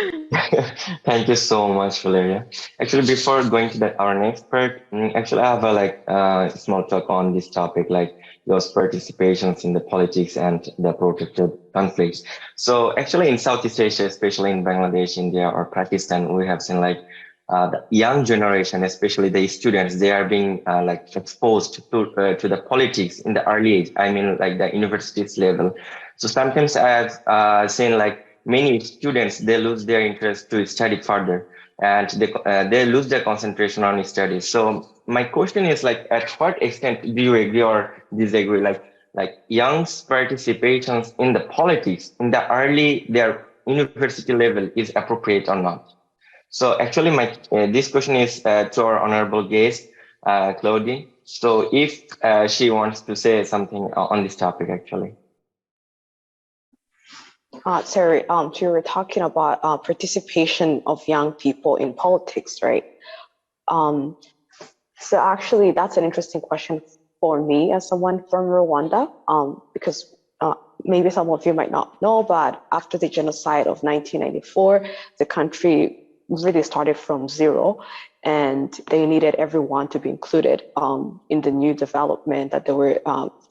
Thank you so much, Valeria. Actually, before going to our next part, actually, I have a small talk on this topic, those participations in the politics and the protected conflicts. So actually, in Southeast Asia, especially in Bangladesh, India, or Pakistan, we have seen the young generation, especially the students, they are being exposed to the politics in the early age. I mean, the universities level. So sometimes I have seen many students, they lose their interest to study further, and they lose their concentration on studies. So my question is at what extent do you agree or disagree? Young's participations in the politics in their university level is appropriate or not? So actually, this question is to our honorable guest, Claudine. So if she wants to say something on this topic, actually. Sorry, you were talking about participation of young people in politics, right? So actually, that's an interesting question for me as someone from Rwanda, because maybe some of you might not know, but after the genocide of 1994, the country really started from zero, and they needed everyone to be included in the new development that they were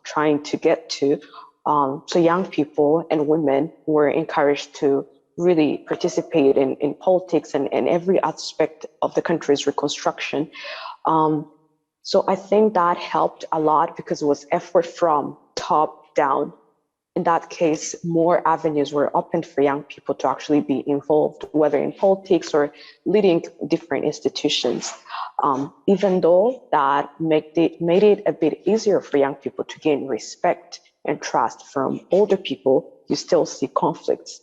trying to get to. So young people and women were encouraged to really participate in politics and every aspect of the country's reconstruction. So I think that helped a lot because it was effort from top down. In that case, more avenues were opened for young people to actually be involved, whether in politics or leading different institutions. Even though that made it a bit easier for young people to gain respect and trust from older people, you still see conflicts.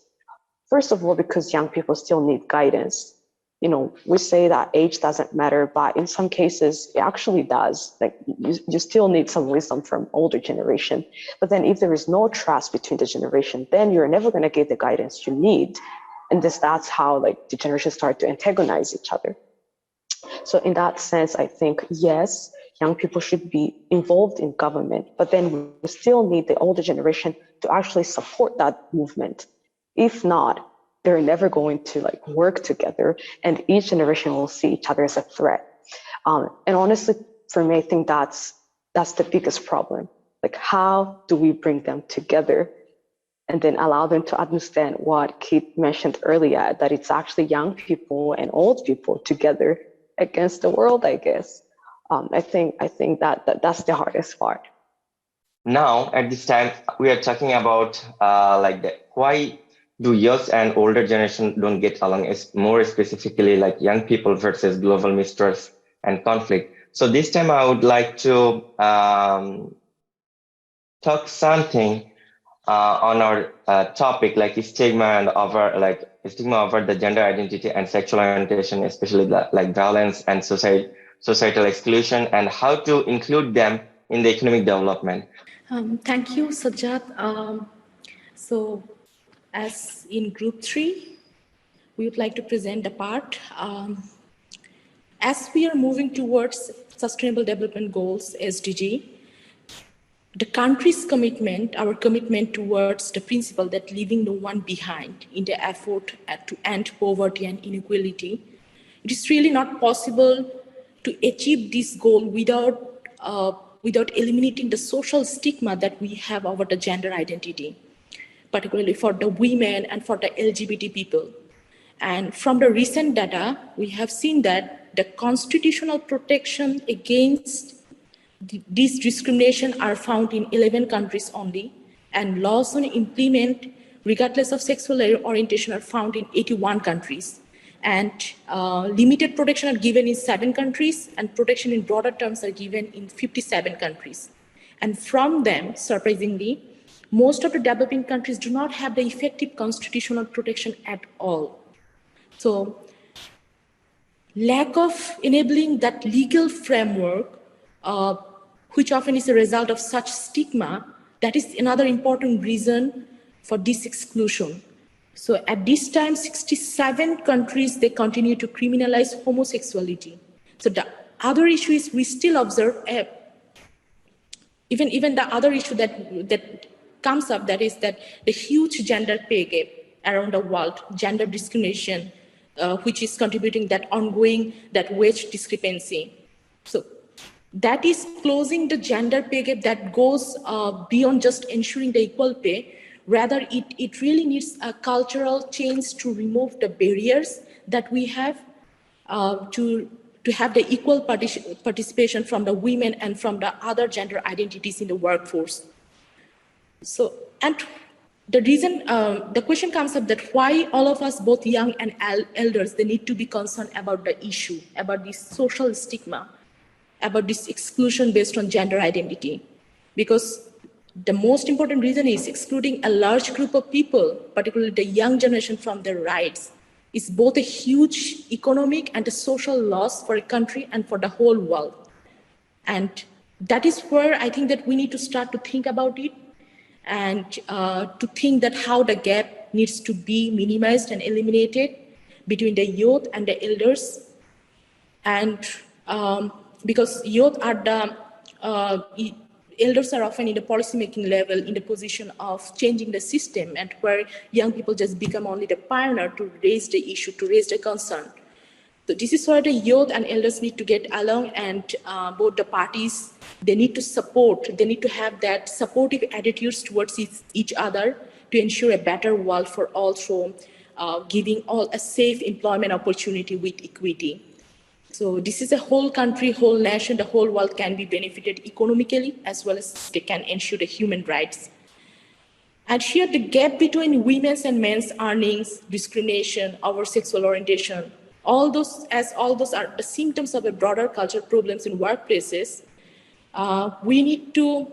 First of all, because young people still need guidance. You know, we say that age doesn't matter, but in some cases it actually does. Like you still need some wisdom from older generation. But then if there is no trust between the generation, then you're never going to get the guidance you need. And that's how like the generations start to antagonize each other. So in that sense, I think, yes, young people should be involved in government, but then we still need the older generation to actually support that movement. If not, they're never going to like work together, and each generation will see each other as a threat. And honestly, for me, I think that's the biggest problem. Like, how do we bring them together and then allow them to understand what Kate mentioned earlier, that it's actually young people and old people together against the world, I guess. I think that's the hardest part. Now, at this time, we are talking about why do youth and older generation don't get along, is more specifically like young people versus global mistrust and conflict. So this time I would like to talk something on our topic, like stigma over the gender identity and sexual orientation, especially like violence and societal exclusion, and how to include them in the economic development. Thank you, Sazzad. So as in group 3, we would like to present a part. As we are moving towards Sustainable Development Goals, SDG, the country's commitment, our commitment towards the principle that leaving no one behind in the effort to end poverty and inequality, it is really not possible to achieve this goal without eliminating the social stigma that we have over the gender identity, particularly for the women and for the LGBT people. And from the recent data, we have seen that the constitutional protection against this discrimination are found in 11 countries only, and laws on implement regardless of sexual orientation are found in 81 countries. And limited protection are given in 7 countries, and protection in broader terms are given in 57 countries. And from them, surprisingly, most of the developing countries do not have the effective constitutional protection at all. So, lack of enabling that legal framework, which often is a result of such stigma, that is another important reason for this exclusion. So at this time, 67 countries, they continue to criminalize homosexuality. So the other issue is we still observe, even the other issue that comes up, that is that the huge gender pay gap around the world, gender discrimination, which is contributing that ongoing, that wage discrepancy. So that is closing the gender pay gap that goes beyond just ensuring the equal pay. Rather, it really needs a cultural change to remove the barriers that we have to have the equal participation from the women and from the other gender identities in the workforce. So, and the reason, the question comes up that why all of us, both young and elders, they need to be concerned about the issue, about this social stigma, about this exclusion based on gender identity. Because the most important reason is excluding a large group of people, particularly the young generation, from their rights, is both a huge economic and a social loss for a country and for the whole world. And that is where I think that we need to start to think about it, and to think that how the gap needs to be minimized and eliminated between the youth and the elders. And because youth are the elders are often in the policy-making level in the position of changing the system, and where young people just become only the pioneer to raise the issue, to raise the concern. So this is where the youth and elders need to get along, and both the parties, they need to support, they need to have that supportive attitudes towards each other to ensure a better world for all through giving all a safe employment opportunity with equity. So this is a whole country, whole nation, the whole world can be benefited economically as well as they can ensure the human rights. And here the gap between women's and men's earnings, discrimination, our sexual orientation, all those are the symptoms of a broader cultural problems in workplaces. We need to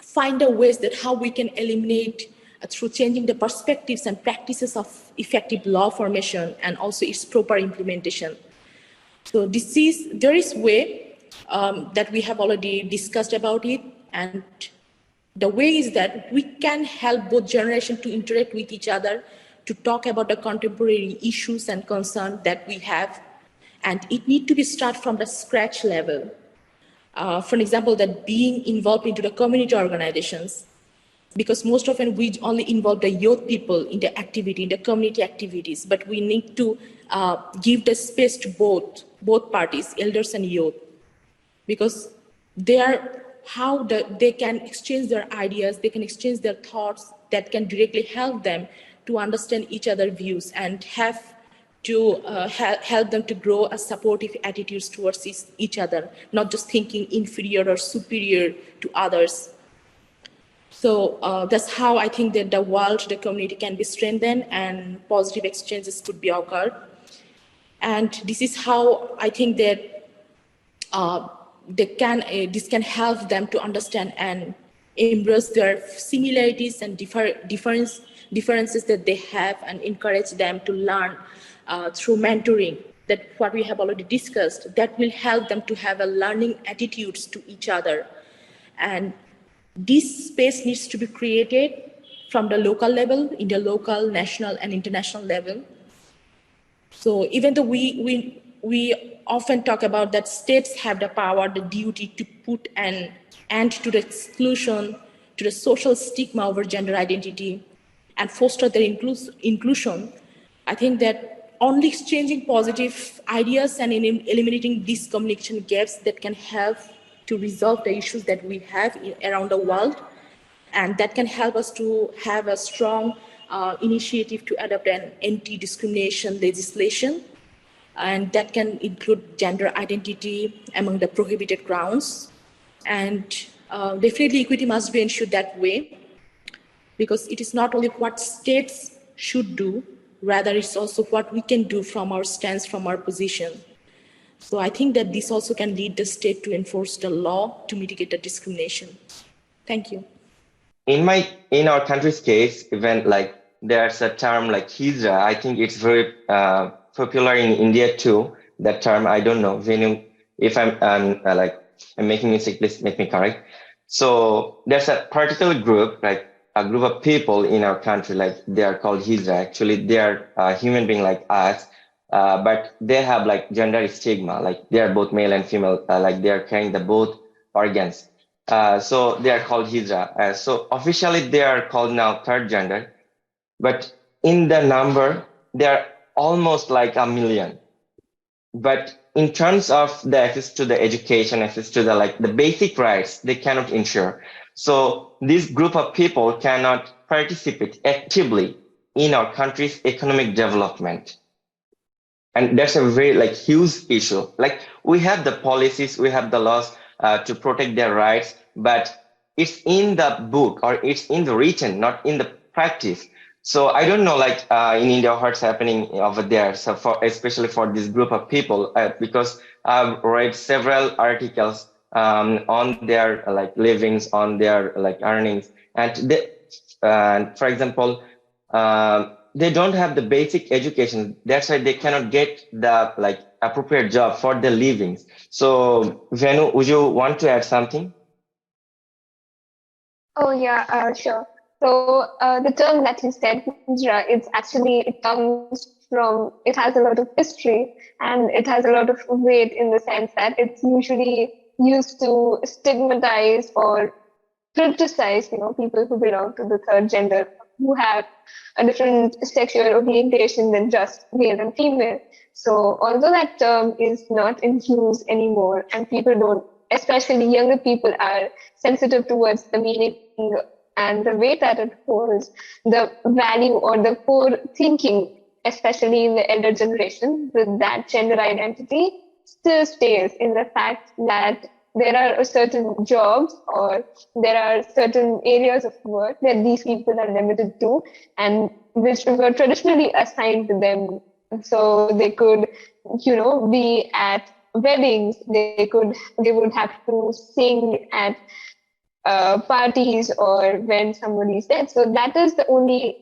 find a ways that how we can eliminate through changing the perspectives and practices of effective law formation and also its proper implementation. So there is way that we have already discussed about it, and the way is that we can help both generations to interact with each other, to talk about the contemporary issues and concerns that we have, and it needs to be start from the scratch level. For example, that being involved into the community organizations, because most often we only involve the youth people in the activity, in the community activities, but we need to give the space to both parties, elders and youth, because they are how they can exchange their ideas, they can exchange their thoughts that can directly help them to understand each other's views and have to help them to grow a supportive attitudes towards each other, not just thinking inferior or superior to others. So that's how I think that the world, the community can be strengthened and positive exchanges could be occurred. And this is how I think that this can help them to understand and embrace their similarities and differences that they have, and encourage them to learn through mentoring, that what we have already discussed, that will help them to have a learning attitudes to each other. And this space needs to be created from the local level, in the local, national, and international level. So even though we often talk about that states have the power, the duty to put an end to the exclusion, to the social stigma over gender identity, and foster their inclusion, I think that only exchanging positive ideas and eliminating these communication gaps that can help to resolve the issues that we have around the world, and that can help us to have a strong initiative to adopt an anti-discrimination legislation, and that can include gender identity among the prohibited grounds. And definitely equity must be ensured that way, because it is not only what states should do, rather it's also what we can do from our stance, from our position. So I think that this also can lead the state to enforce the law to mitigate the discrimination. Thank you. In our country's case, even like there's a term like hijra. I think it's very popular in India too. That term, I don't know, Venu, if I'm making mistake, please make me correct. So there's a particular group, like a group of people in our country, like they are called hijra. Actually, they are human being like us, but they have like gender stigma, like they are both male and female, like they are carrying the both organs. So they are called hijra. So officially they are called now third gender, but in the number, they are almost like 1 million. But in terms of the access to the education, access to the basic rights, they cannot ensure. So this group of people cannot participate actively in our country's economic development. And that's a very huge issue. Like we have the policies, we have the laws to protect their rights, but it's in the book or it's in the written, not in the practice. So I don't know, in India, what's happening over there. So especially for this group of people, because I've read several articles on their livings, on their earnings, and for example, they don't have the basic education. That's why they cannot get the like appropriate job for their livings. So Venu, would you want to add something? Oh yeah, sure. So the term that you said, hijra, it comes from, it has a lot of history and it has a lot of weight in the sense that it's usually used to stigmatize or criticize, people who belong to the third gender, who have a different sexual orientation than just male and female. So although that term is not in use anymore and people don't, especially younger people, are sensitive towards the meaning and the way that it holds, the value or the core thinking, especially in the elder generation, with that gender identity still stays in the fact that there are certain jobs or there are certain areas of work that these people are limited to and which were traditionally assigned to them. So they could, be at weddings, they would have to sing at parties or when somebody is dead. So that is the only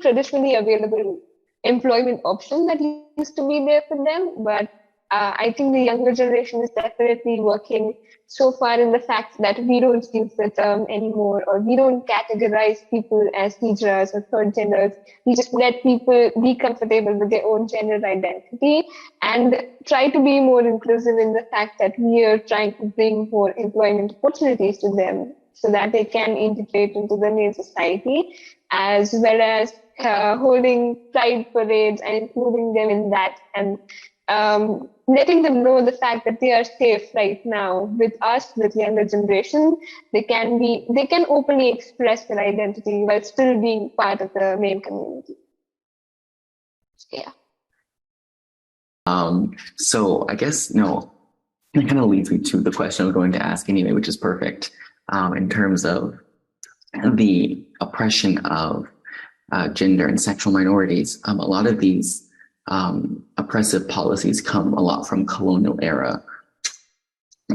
traditionally available employment option that used to be there for them. But I think the younger generation is definitely working so far in the fact that we don't use the term anymore, or we don't categorize people as hijras or third genders. We just let people be comfortable with their own gender identity and try to be more inclusive in the fact that we are trying to bring more employment opportunities to them so that they can integrate into the new society, as well as holding pride parades and including them in that, and letting them know the fact that they are safe right now with us, with younger generation. They can openly express their identity while still being part of the main community. Yeah. So I guess, it kind of leads me to the question I'm going to ask anyway, which is perfect, in terms of the oppression of gender and sexual minorities. A lot of these oppressive policies come a lot from colonial era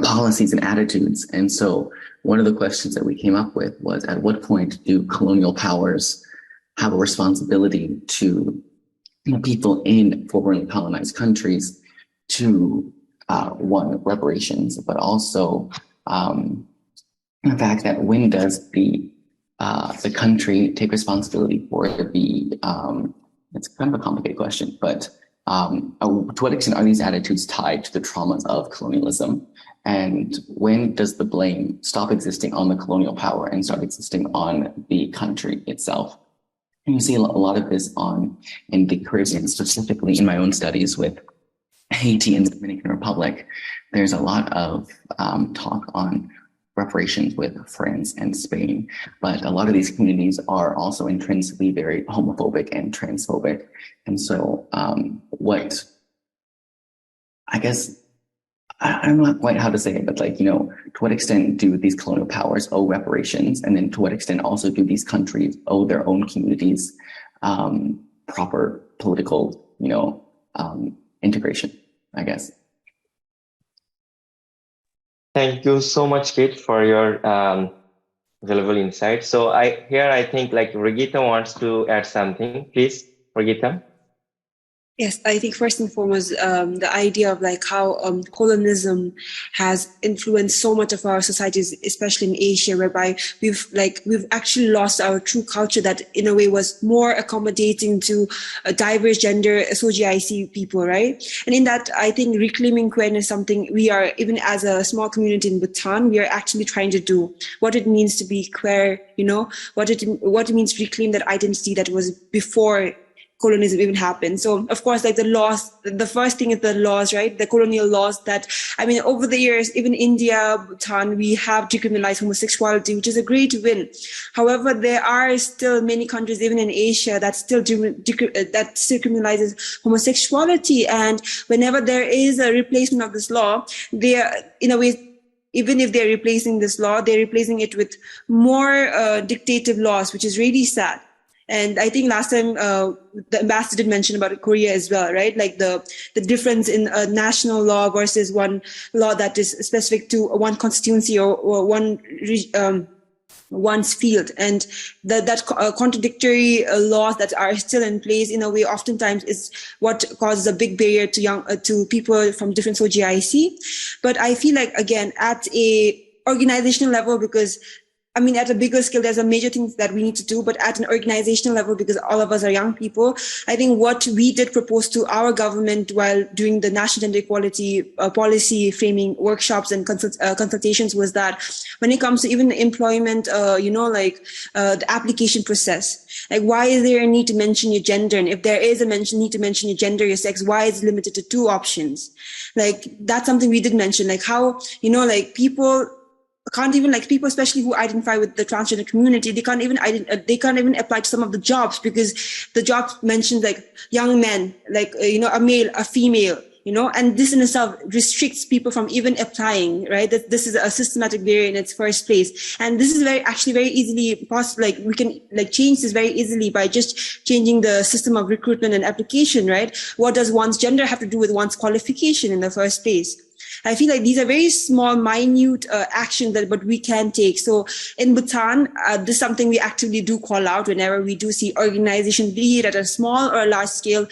policies and attitudes. And so one of the questions that we came up with was, at what point do colonial powers have a responsibility to people in formerly colonized countries to one, reparations, but also the fact that when does the country take responsibility for the it's kind of a complicated question, but to what extent are these attitudes tied to the traumas of colonialism? And when does the blame stop existing on the colonial power and start existing on the country itself? And you see a lot of this in the Caribbean, specifically in my own studies with Haiti and the Dominican Republic. There's a lot of talk on reparations with France and Spain, but a lot of these communities are also intrinsically very homophobic and transphobic. And so I don't know quite how to say it, but to what extent do these colonial powers owe reparations? And then to what extent also do these countries owe their own communities proper political, integration, I guess. Thank you so much, Kate, for your valuable insight. So I think Regita wants to add something. Please, Regita. Yes, I think first and foremost, the idea of how colonialism has influenced so much of our societies, especially in Asia, whereby we've actually lost our true culture that in a way was more accommodating to a diverse gender SOGIC people, right? And in that, I think reclaiming queerness is something we are, even as a small community in Bhutan, we are actually trying to do. What it means to be queer, what it means to reclaim that identity that was before colonialism even happened. So of course, the laws, the first thing is the laws, right? The colonial laws that, over the years, even India, Bhutan, we have decriminalized homosexuality, which is a great win. However, there are still many countries, even in Asia, that still criminalizes homosexuality. And whenever there is a replacement of this law, they are, in a way, even if they're replacing this law, they're replacing it with more dictative laws, which is really sad. And I think last time the ambassador did mention about Korea as well, right? The difference in a national law versus one law that is specific to one constituency or one one's field, and that contradictory laws that are still in place in a way oftentimes is what causes a big barrier to people from different SOGIC. But I feel like, again, at a organizational level, because I mean, at a bigger scale, there's a major things that we need to do, but at an organizational level, because all of us are young people, I think what we did propose to our government while doing the national gender equality policy framing workshops and consultations was that when it comes to even the employment, the application process, like why is there a need to mention your gender? And if there is a need to mention your gender, your sex, why is it limited to 2 options? Like that's something we did mention, like how, people can't even, like people especially who identify with the transgender community, they can't even apply to some of the jobs because the jobs mentioned like young men, like a male, a female, and this in itself restricts people from even applying, right? That this is a systematic barrier in its first place, and this is very easily possible. Like we can change this very easily by just changing the system of recruitment and application, right? What does one's gender have to do with one's qualification in the first place? I feel like these are very small, minute actions but we can take. So in Bhutan, this is something we actively do call out whenever we do see organizations, be it at a small or a large scale,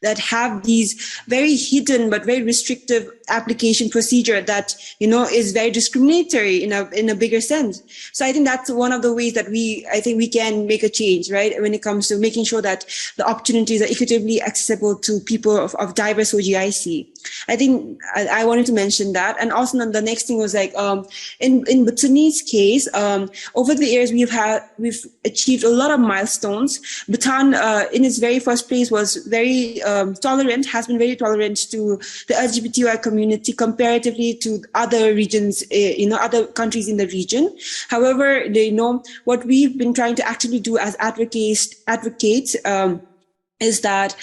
that have these very hidden but very restrictive application procedure that is very discriminatory in a bigger sense. So I think that's one of the ways that we can make a change, right, when it comes to making sure that the opportunities are equitably accessible to people of diverse OGIC. I think I wanted to mention that. And also the next thing was like in Bhutanese case, over the years we've achieved a lot of milestones. Bhutan in its very first place was very has been very tolerant to the LGBTI community comparatively to other regions, other countries in the region. However, what we've been trying to actively do as advocates is that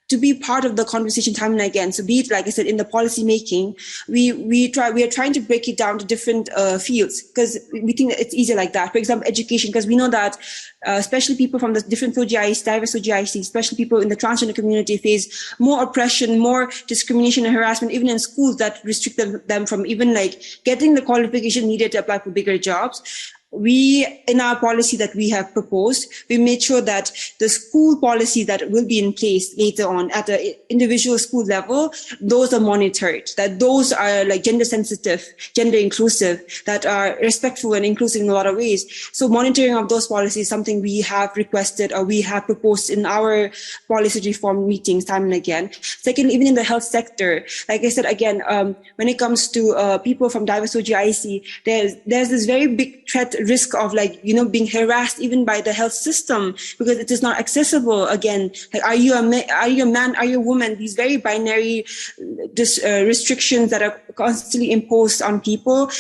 to be part of the conversation time and again. So be it, like I said, in the policy making, we are trying to break it down to different fields because we think that it's easier like that. For example, education, because we know that especially people from the different SOGIs, diverse SOGIs, especially people in the transgender community face more oppression, more discrimination and harassment, even in schools that restrict them from even like getting the qualification needed to apply for bigger jobs. We, in our policy that we have proposed, we made sure that the school policy that will be in place later on at the individual school level, those are monitored, that those are like gender sensitive, gender inclusive, that are respectful and inclusive in a lot of ways. So monitoring of those policies is something we have requested or we have proposed in our policy reform meetings time and again. Second, even in the health sector, like I said, again, when it comes to people from diverse OGIC, there's this very big threat risk of being harassed even by the health system because it is not accessible. Again, like, are you a man, are you a woman? These very binary restrictions that are constantly imposed on people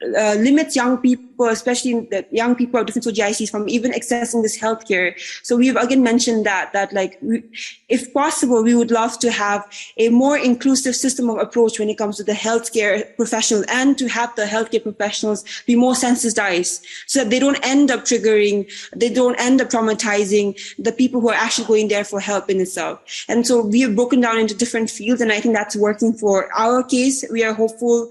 limits young people, especially the young people of different SOGICs, from even accessing this healthcare. So we've again mentioned that if possible, we would love to have a more inclusive system of approach when it comes to the healthcare professional and to have the healthcare professionals be more sensitized so that they don't end up traumatizing the people who are actually going there for help in itself. And so we have broken down into different fields, and I think that's working for our case. We are hopeful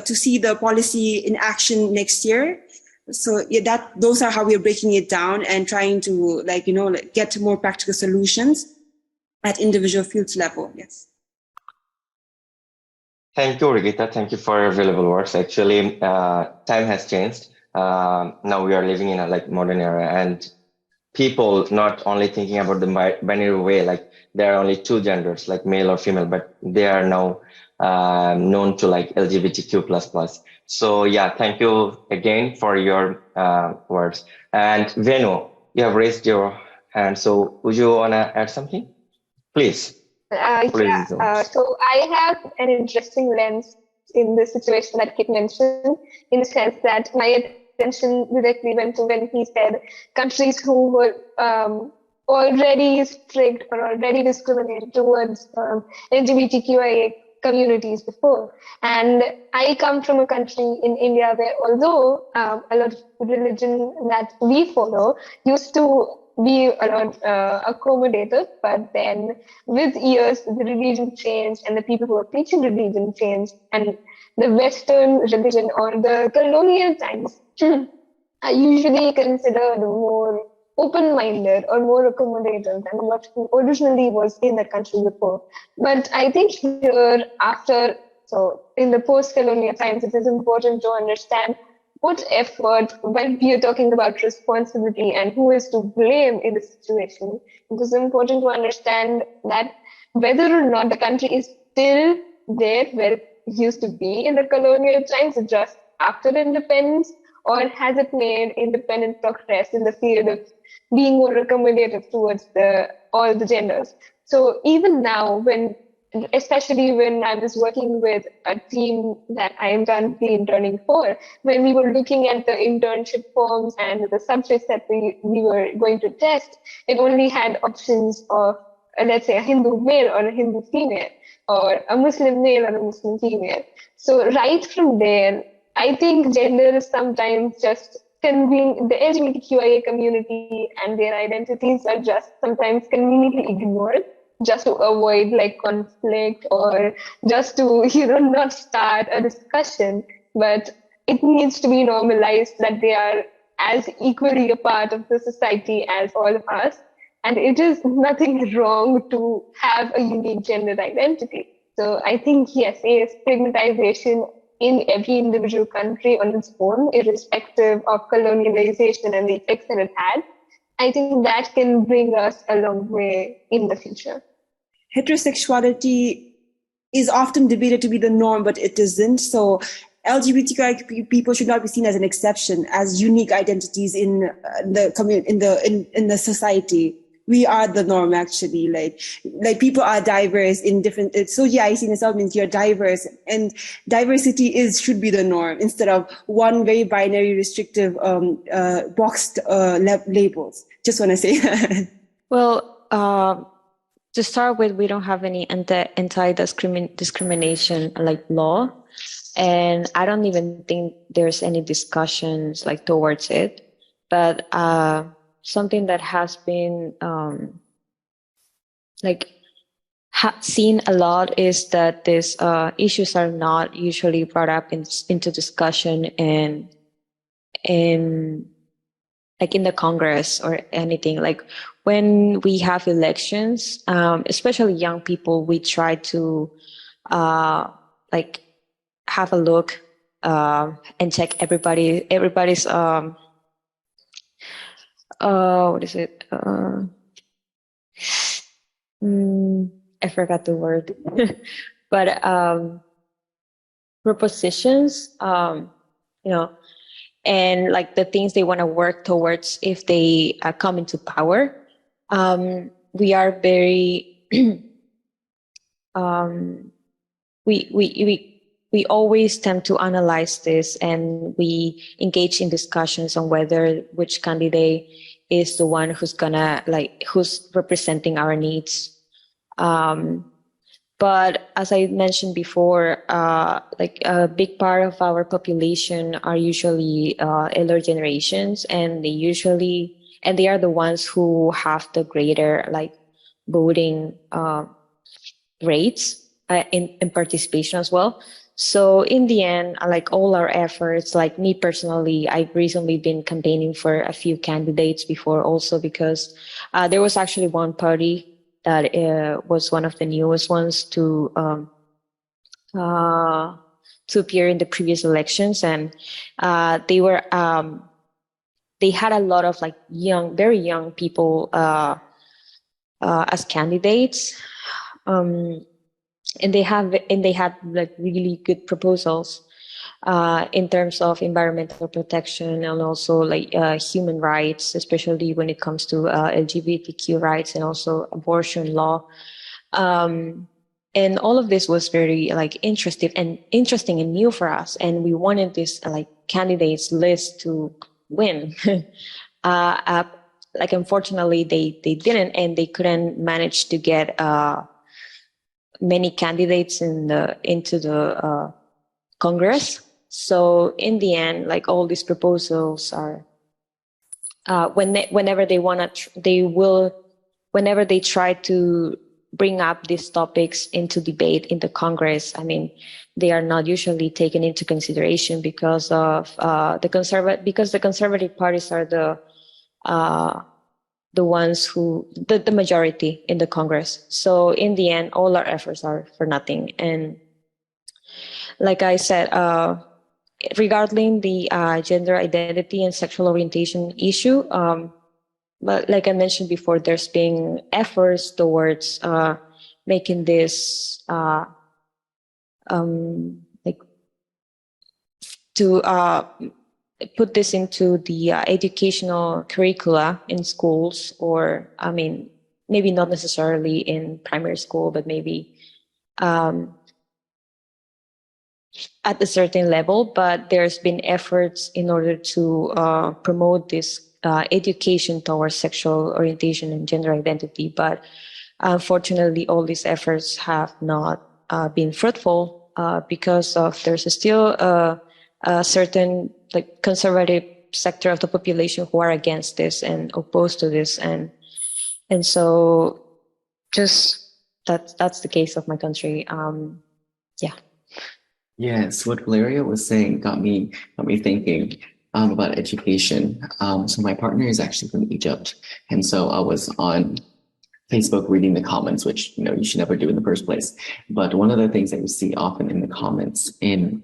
to see the policy in action next year. So yeah, those are how we are breaking it down and trying to get to more practical solutions at individual fields level. Yes. Thank you, Rigita. Thank you for your valuable words. Actually, time has changed. Now we are living in a modern era, and people not only thinking about the binary way, like there are only 2 genders, like male or female, but they are now known to LGBTQ++. So yeah, thank you again for your words. And Venu, you have raised your hand. So would you want to add something? Please. So I have an interesting lens in the situation that Kit mentioned, in the sense that my attention directly went to when he said countries who were already strict or already discriminated towards LGBTQIA communities before. And I come from a country in India where, although a lot of religion that we follow used to be a lot accommodative, but then with years the religion changed and the people who are teaching religion changed, and the Western religion or the colonial times are usually considered more open-minded or more accommodative than what originally was in the country before. But I think here, so in the post-colonial times, it is important to understand what effort, when we are talking about responsibility and who is to blame in the situation, it is important to understand that whether or not the country is still there where it used to be in the colonial times, just after independence, or has it made independent progress in the field of being more accommodative towards all the genders? So even now, especially when I was working with a team that I am currently interning for, when we were looking at the internship forms and the subjects that we were going to test, it only had options of, let's say, a Hindu male or a Hindu female, or a Muslim male or a Muslim female. So right from there, I think gender is sometimes just the LGBTQIA community and their identities are just sometimes conveniently ignored just to avoid like conflict or just to, not start a discussion. But it needs to be normalized that they are as equally a part of the society as all of us. And it is nothing wrong to have a unique gender identity. So I think, yes, a stigmatization in every individual country on its own, irrespective of colonialization and the effects that it had, I think that can bring us a long way in the future. Heterosexuality is often debated to be the norm, but it isn't. So LGBTQI people should not be seen as an exception, as unique identities in the community, in the society. We are the norm, actually. Like people are diverse in different. So yeah, I see itself means you're diverse, and diversity should be the norm instead of one very binary, restrictive, boxed labels. Just want to say that. Well, to start with, we don't have any anti-discrimination like law, and I don't even think there's any discussions like towards it. But something that has been seen a lot is that these issues are not usually brought up into discussion in the Congress or anything. Like when we have elections, especially young people, we try to have a look and check everybody's what is it? I forgot the word, but propositions, and like the things they want to work towards if they come into power. We are very, we always tend to analyze this, and we engage in discussions on which candidate is the one who's representing our needs. But as I mentioned before, a big part of our population are usually elder generations, and they are the ones who have the greater voting rates in participation as well. So in the end, all our efforts, like me personally, I've recently been campaigning for a few candidates before also, because there was actually one party that was one of the newest ones to appear in the previous elections, and they had a lot of very young people as candidates, and they had really good proposals in terms of environmental protection and also human rights, especially when it comes to LGBTQ rights and also abortion law. And all of this was very interesting and new for us, and we wanted this candidates list to win. Unfortunately, they didn't, and they couldn't manage to get many candidates into the Congress. So in the end, all these proposals are whenever they try to bring up these topics into debate in the Congress, I mean, they are not usually taken into consideration because of the conservative parties are the ones who the majority in the Congress. So in the end, all our efforts are for nothing. And like I said, regarding the gender identity and sexual orientation issue, but like I mentioned before, there's been efforts towards making this like to put this into the educational curricula in schools, or I mean, maybe not necessarily in primary school, but maybe at a certain level. But there's been efforts in order to promote this education towards sexual orientation and gender identity. But unfortunately, all these efforts have not been fruitful because of there's still a certain like conservative sector of the population who are against this and opposed to this, and so just that's the case of my country. Yeah. Yes, what Valeria was saying got me thinking about education. So my partner is actually from Egypt, and so I was on Facebook reading the comments, which you should never do in the first place. But one of the things that you see often in the comments in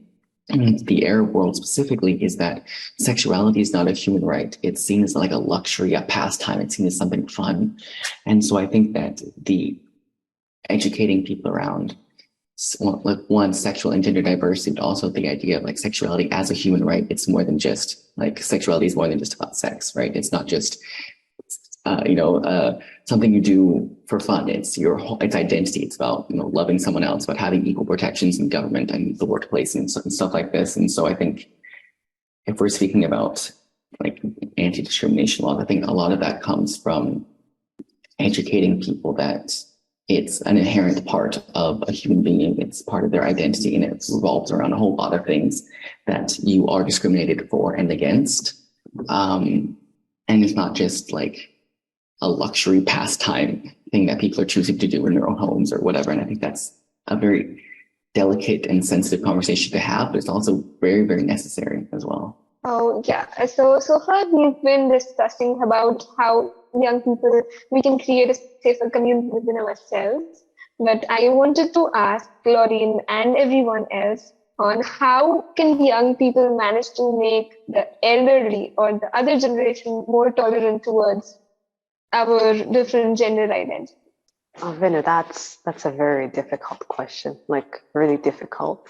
the Arab world specifically is that sexuality is not a human right. It's seen as like a luxury, a pastime. It's seen as something fun, and so I think that the educating people around like one, sexual and gender diversity, but also the idea of like sexuality as a human right. It's more than just like sexuality is more than just about sex, right? It's not just something you do for fun. It's it's identity. It's about loving someone else, about having equal protections in government and the workplace and stuff like this. And so I think if we're speaking about like anti-discrimination laws, I think a lot of that comes from educating people that it's an inherent part of a human being. It's part of their identity, and it revolves around a whole lot of things that you are discriminated for and against. And it's not just like a luxury pastime thing that people are choosing to do in their own homes or whatever. And I think that's a very delicate and sensitive conversation to have, but it's also very, very necessary as well. Oh, yeah. So far we've been discussing about how young people, we can create a safer community within ourselves. But I wanted to ask Claudine and everyone else on how can young people manage to make the elderly or the other generation more tolerant towards our different gender identities? Vinu, that's a very difficult question, like really difficult.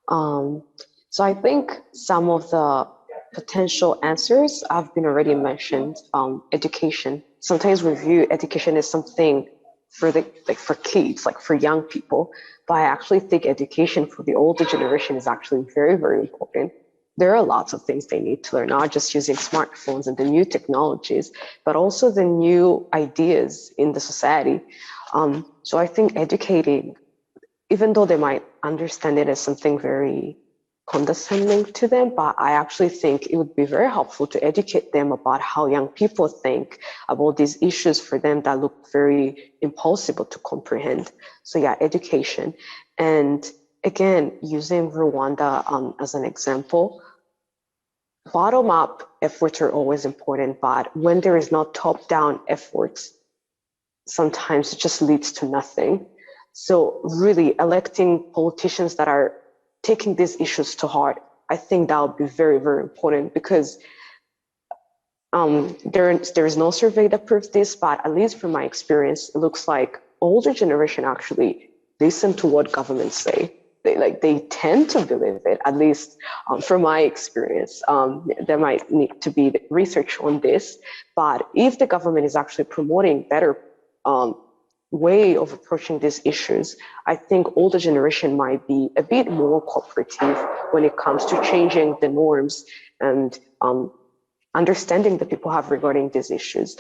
So I think some of the potential answers have been already mentioned. Education. Sometimes we view education as something for for kids, like for young people, but I actually think education for the older generation is actually very, very important. There are lots of things they need to learn, not just using smartphones and the new technologies, but also the new ideas in the society. So I think educating, even though they might understand it as something very condescending to them, but I actually think it would be very helpful to educate them about how young people think about these issues for them that look very impossible to comprehend. So yeah, education. And again, using Rwanda as an example, bottom-up efforts are always important, but when there is not top-down efforts, sometimes it just leads to nothing. So really electing politicians that are taking these issues to heart, I think that would be very, very important, because there is no survey that proves this, but at least from my experience, it looks like older generation actually listen to what governments say. They tend to believe it, at least from my experience. There might need to be research on this, but if the government is actually promoting better way of approaching these issues, I think older generation might be a bit more cooperative when it comes to changing the norms and understanding that people have regarding these issues.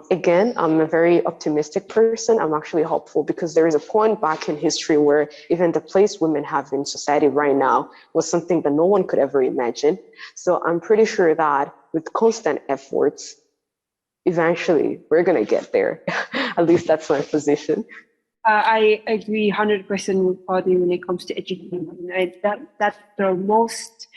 Again, I'm a very optimistic person. I'm actually hopeful because there is a point back in history where even the place women have in society right now was something that no one could ever imagine. So I'm pretty sure that with constant efforts, eventually we're going to get there. At least that's my position. I agree 100% with Claudine when it comes to education. That's the most,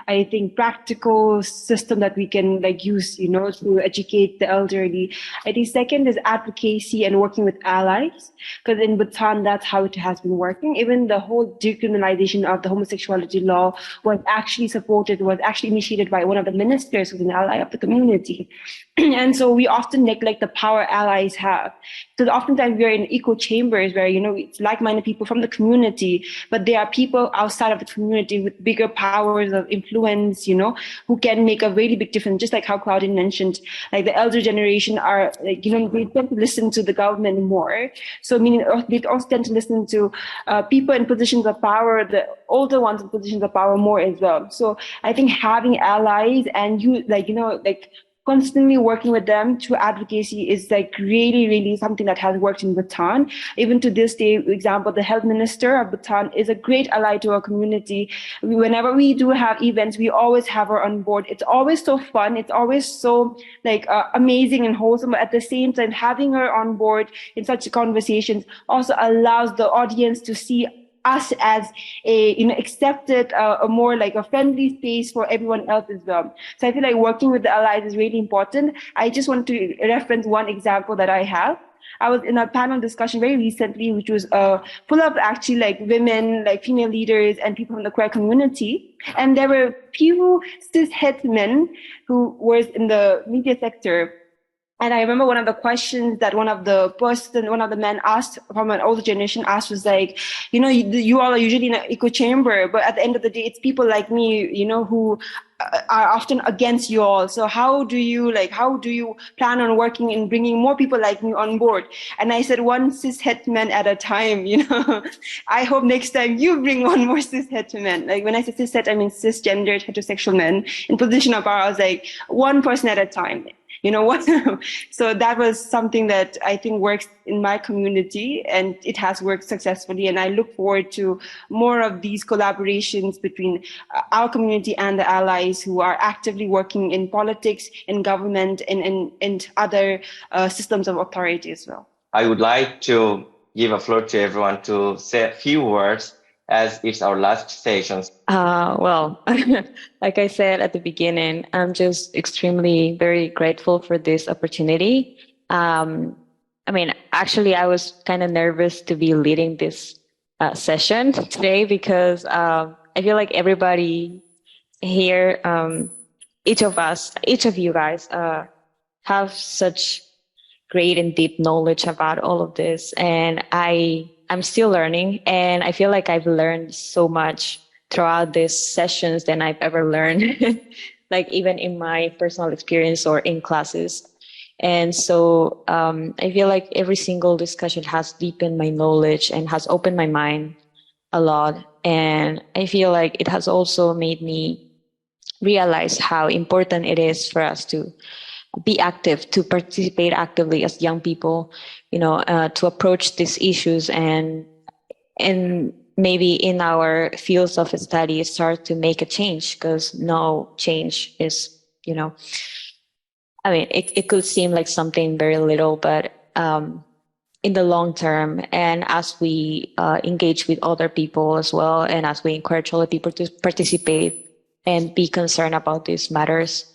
I think, practical system that we can use, to educate the elderly. I think second is advocacy and working with allies, because in Bhutan, that's how it has been working. Even the whole decriminalization of the homosexuality law was actually initiated by one of the ministers who's an ally of the community. And so we often neglect the power allies have. Because oftentimes we are in echo chambers where, it's like-minded people from the community, but there are people outside of the community with bigger powers of influence, who can make a really big difference. Just like how Claudine mentioned, like the elder generation are, they tend to listen to the government more. So meaning they also tend to listen to people in positions of power, the older ones in positions of power more as well. So I think having allies and constantly working with them through advocacy is really, really something that has worked in Bhutan. Even to this day, for example, the health minister of Bhutan is a great ally to our community. Whenever we do have events, we always have her on board. It's always so fun. It's always so amazing and wholesome. But at the same time, having her on board in such conversations also allows the audience to see us as a accepted a more a friendly space for everyone else as well. So I feel like working with the allies is really important. I just want to reference one example that I have. I was in a panel discussion very recently, which was full of actually women, female leaders and people from the queer community. And there were few cis-het men who was in the media sector. And I remember one of the questions that one of the men asked from an older generation asked was you all are usually in an echo chamber, but at the end of the day, it's people like me, who are often against you all. So how do you plan on working and bringing more people like me on board? And I said, one cis-het man at a time, I hope next time you bring one more cis-het man. When I say cis-het, I mean cisgendered heterosexual men in position of power. I was one person at a time. What? So that was something that I think works in my community, and it has worked successfully. And I look forward to more of these collaborations between our community and the allies who are actively working in politics, in government, and other systems of authority as well. I would like to give a floor to everyone to say a few words as it's our last session. Well, like I said at the beginning, I'm just extremely very grateful for this opportunity. Actually, I was kind of nervous to be leading this session today because I feel like everybody here, each of you guys, have such great and deep knowledge about all of this, and I'm still learning, and I feel like I've learned so much throughout these sessions than I've ever learned, even in my personal experience or in classes. And so I feel like every single discussion has deepened my knowledge and has opened my mind a lot. And I feel like it has also made me realize how important it is for us to be active, to participate actively as young people, to approach these issues and maybe in our fields of study start to make a change, because no change is, it could seem like something very little, but in the long term, and as we engage with other people as well, and as we encourage other people to participate and be concerned about these matters,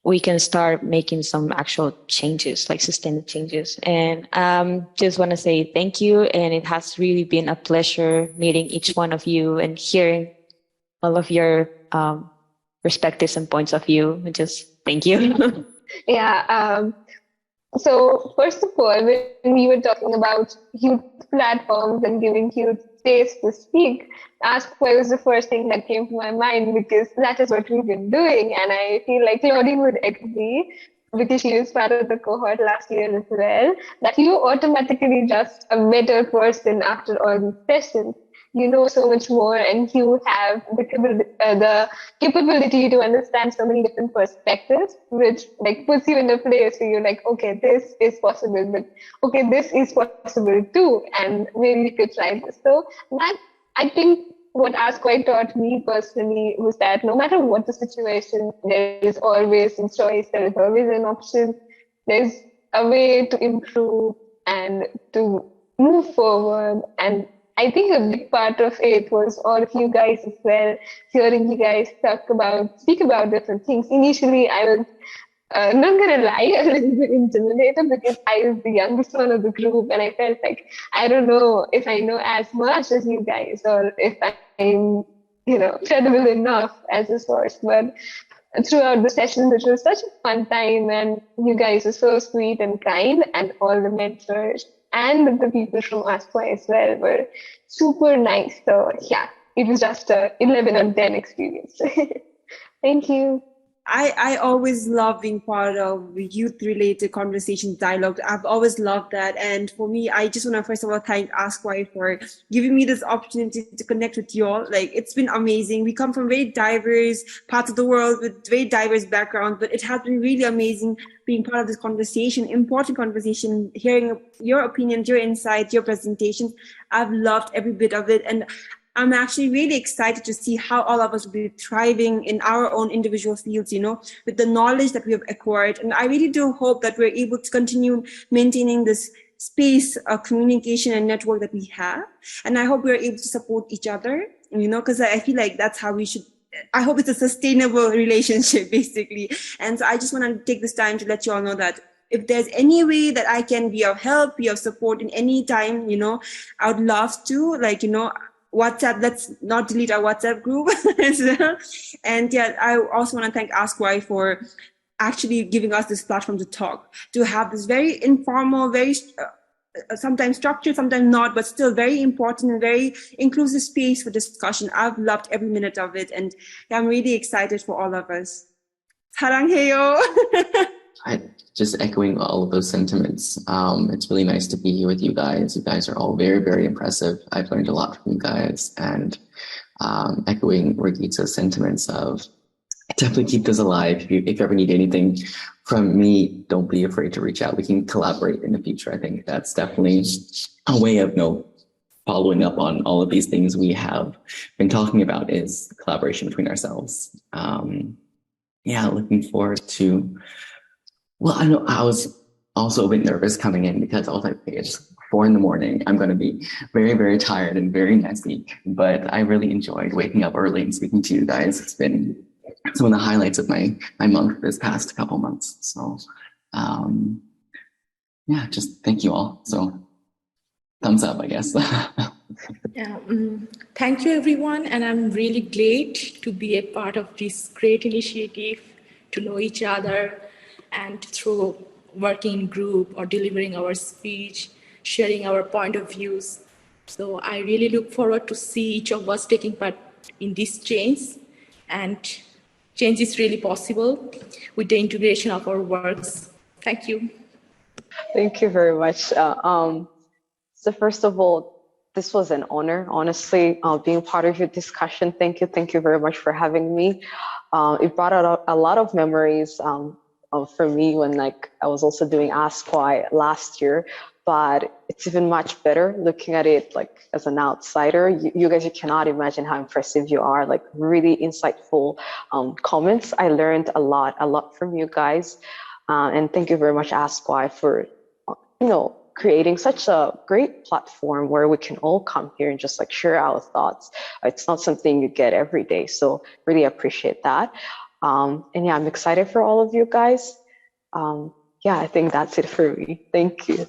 we can start making some actual changes, systemic changes. And just want to say thank you. And it has really been a pleasure meeting each one of you and hearing all of your perspectives and points of view. And just thank you. Yeah. So first of all, when we were talking about youth platforms and giving youth space to speak, Ask Why was the first thing that came to my mind, because that is what we've been doing. And I feel like Claudine would agree, because she was part of the cohort last year as well, that you automatically just a better person after all these sessions. You know so much more, and you have the capability to understand so many different perspectives, which puts you in a place where you're like, okay, this is possible, but okay, this is possible too, and maybe we could try this. So that, I think, what Ask Why taught me personally was that no matter what the situation, there is always a choice, there is always an option, there's a way to improve and to move forward. And I think a big part of it was all of you guys as well, hearing you guys speak about different things. Initially, I was not gonna lie, a little bit intimidated because I was the youngest one of the group, and I felt like I don't know if I know as much as you guys, or if I'm, credible enough as a source. But throughout the sessions, it was such a fun time, and you guys are so sweet and kind, and all the mentors and the people from ASPA as well were super nice. So yeah, it was just a 11 on 10 experience. Thank you. I always love being part of youth-related conversations, dialogue. I've always loved that. And for me, I just want to first of all thank AskWhy for giving me this opportunity to connect with you all. Like, it's been amazing. We come from very diverse parts of the world with very diverse backgrounds, but it has been really amazing being part of this conversation, important conversation, hearing your opinions, your insights, your presentations. I've loved every bit of it. And I'm actually really excited to see how all of us will be thriving in our own individual fields, with the knowledge that we have acquired. And I really do hope that we're able to continue maintaining this space of communication and network that we have. And I hope we're able to support each other, because I feel like that's how we should. I hope it's a sustainable relationship, basically. And so I just want to take this time to let you all know that if there's any way that I can be of help, be of support in any time, I would love to, WhatsApp, let's not delete our WhatsApp group as well. And yeah, I also want to thank AskWhy for actually giving us this platform to talk, to have this very informal, very sometimes structured, sometimes not, but still very important and very inclusive space for discussion. I've loved every minute of it. And yeah, I'm really excited for all of us. 사랑해요. Just echoing all of those sentiments. It's really nice to be here with you guys. You guys are all very, very impressive. I've learned a lot from you guys, and echoing Regita's sentiments of definitely keep this alive. If you ever need anything from me, don't be afraid to reach out. We can collaborate in the future. I think that's definitely a way of following up on all of these things we have been talking about, is collaboration between ourselves. Looking forward to. Well, I know I was also a bit nervous coming in because I was like, okay, it's 4 a.m. I'm going to be very, very tired and very messy. But I really enjoyed waking up early and speaking to you guys. It's been some of the highlights of my month this past couple months. So, just thank you all. So, thumbs up, I guess. Thank you, everyone. And I'm really glad to be a part of this great initiative, to know each other, and through working in group or delivering our speech, sharing our point of views. So I really look forward to see each of us taking part in this change. And change is really possible with the integration of our works. Thank you. Thank you very much. So first of all, this was an honor, honestly, being part of your discussion. Thank you very much for having me. It brought out a lot of memories for me when I was also doing AskWhy last year, but it's even much better looking at it as an outsider. You guys, you cannot imagine how impressive you are, really insightful comments. I learned a lot from you guys. And thank you very much, AskWhy, for, creating such a great platform where we can all come here and just share our thoughts. It's not something you get every day. So really appreciate that. And I'm excited for all of you guys. I think that's it for me. Thank you.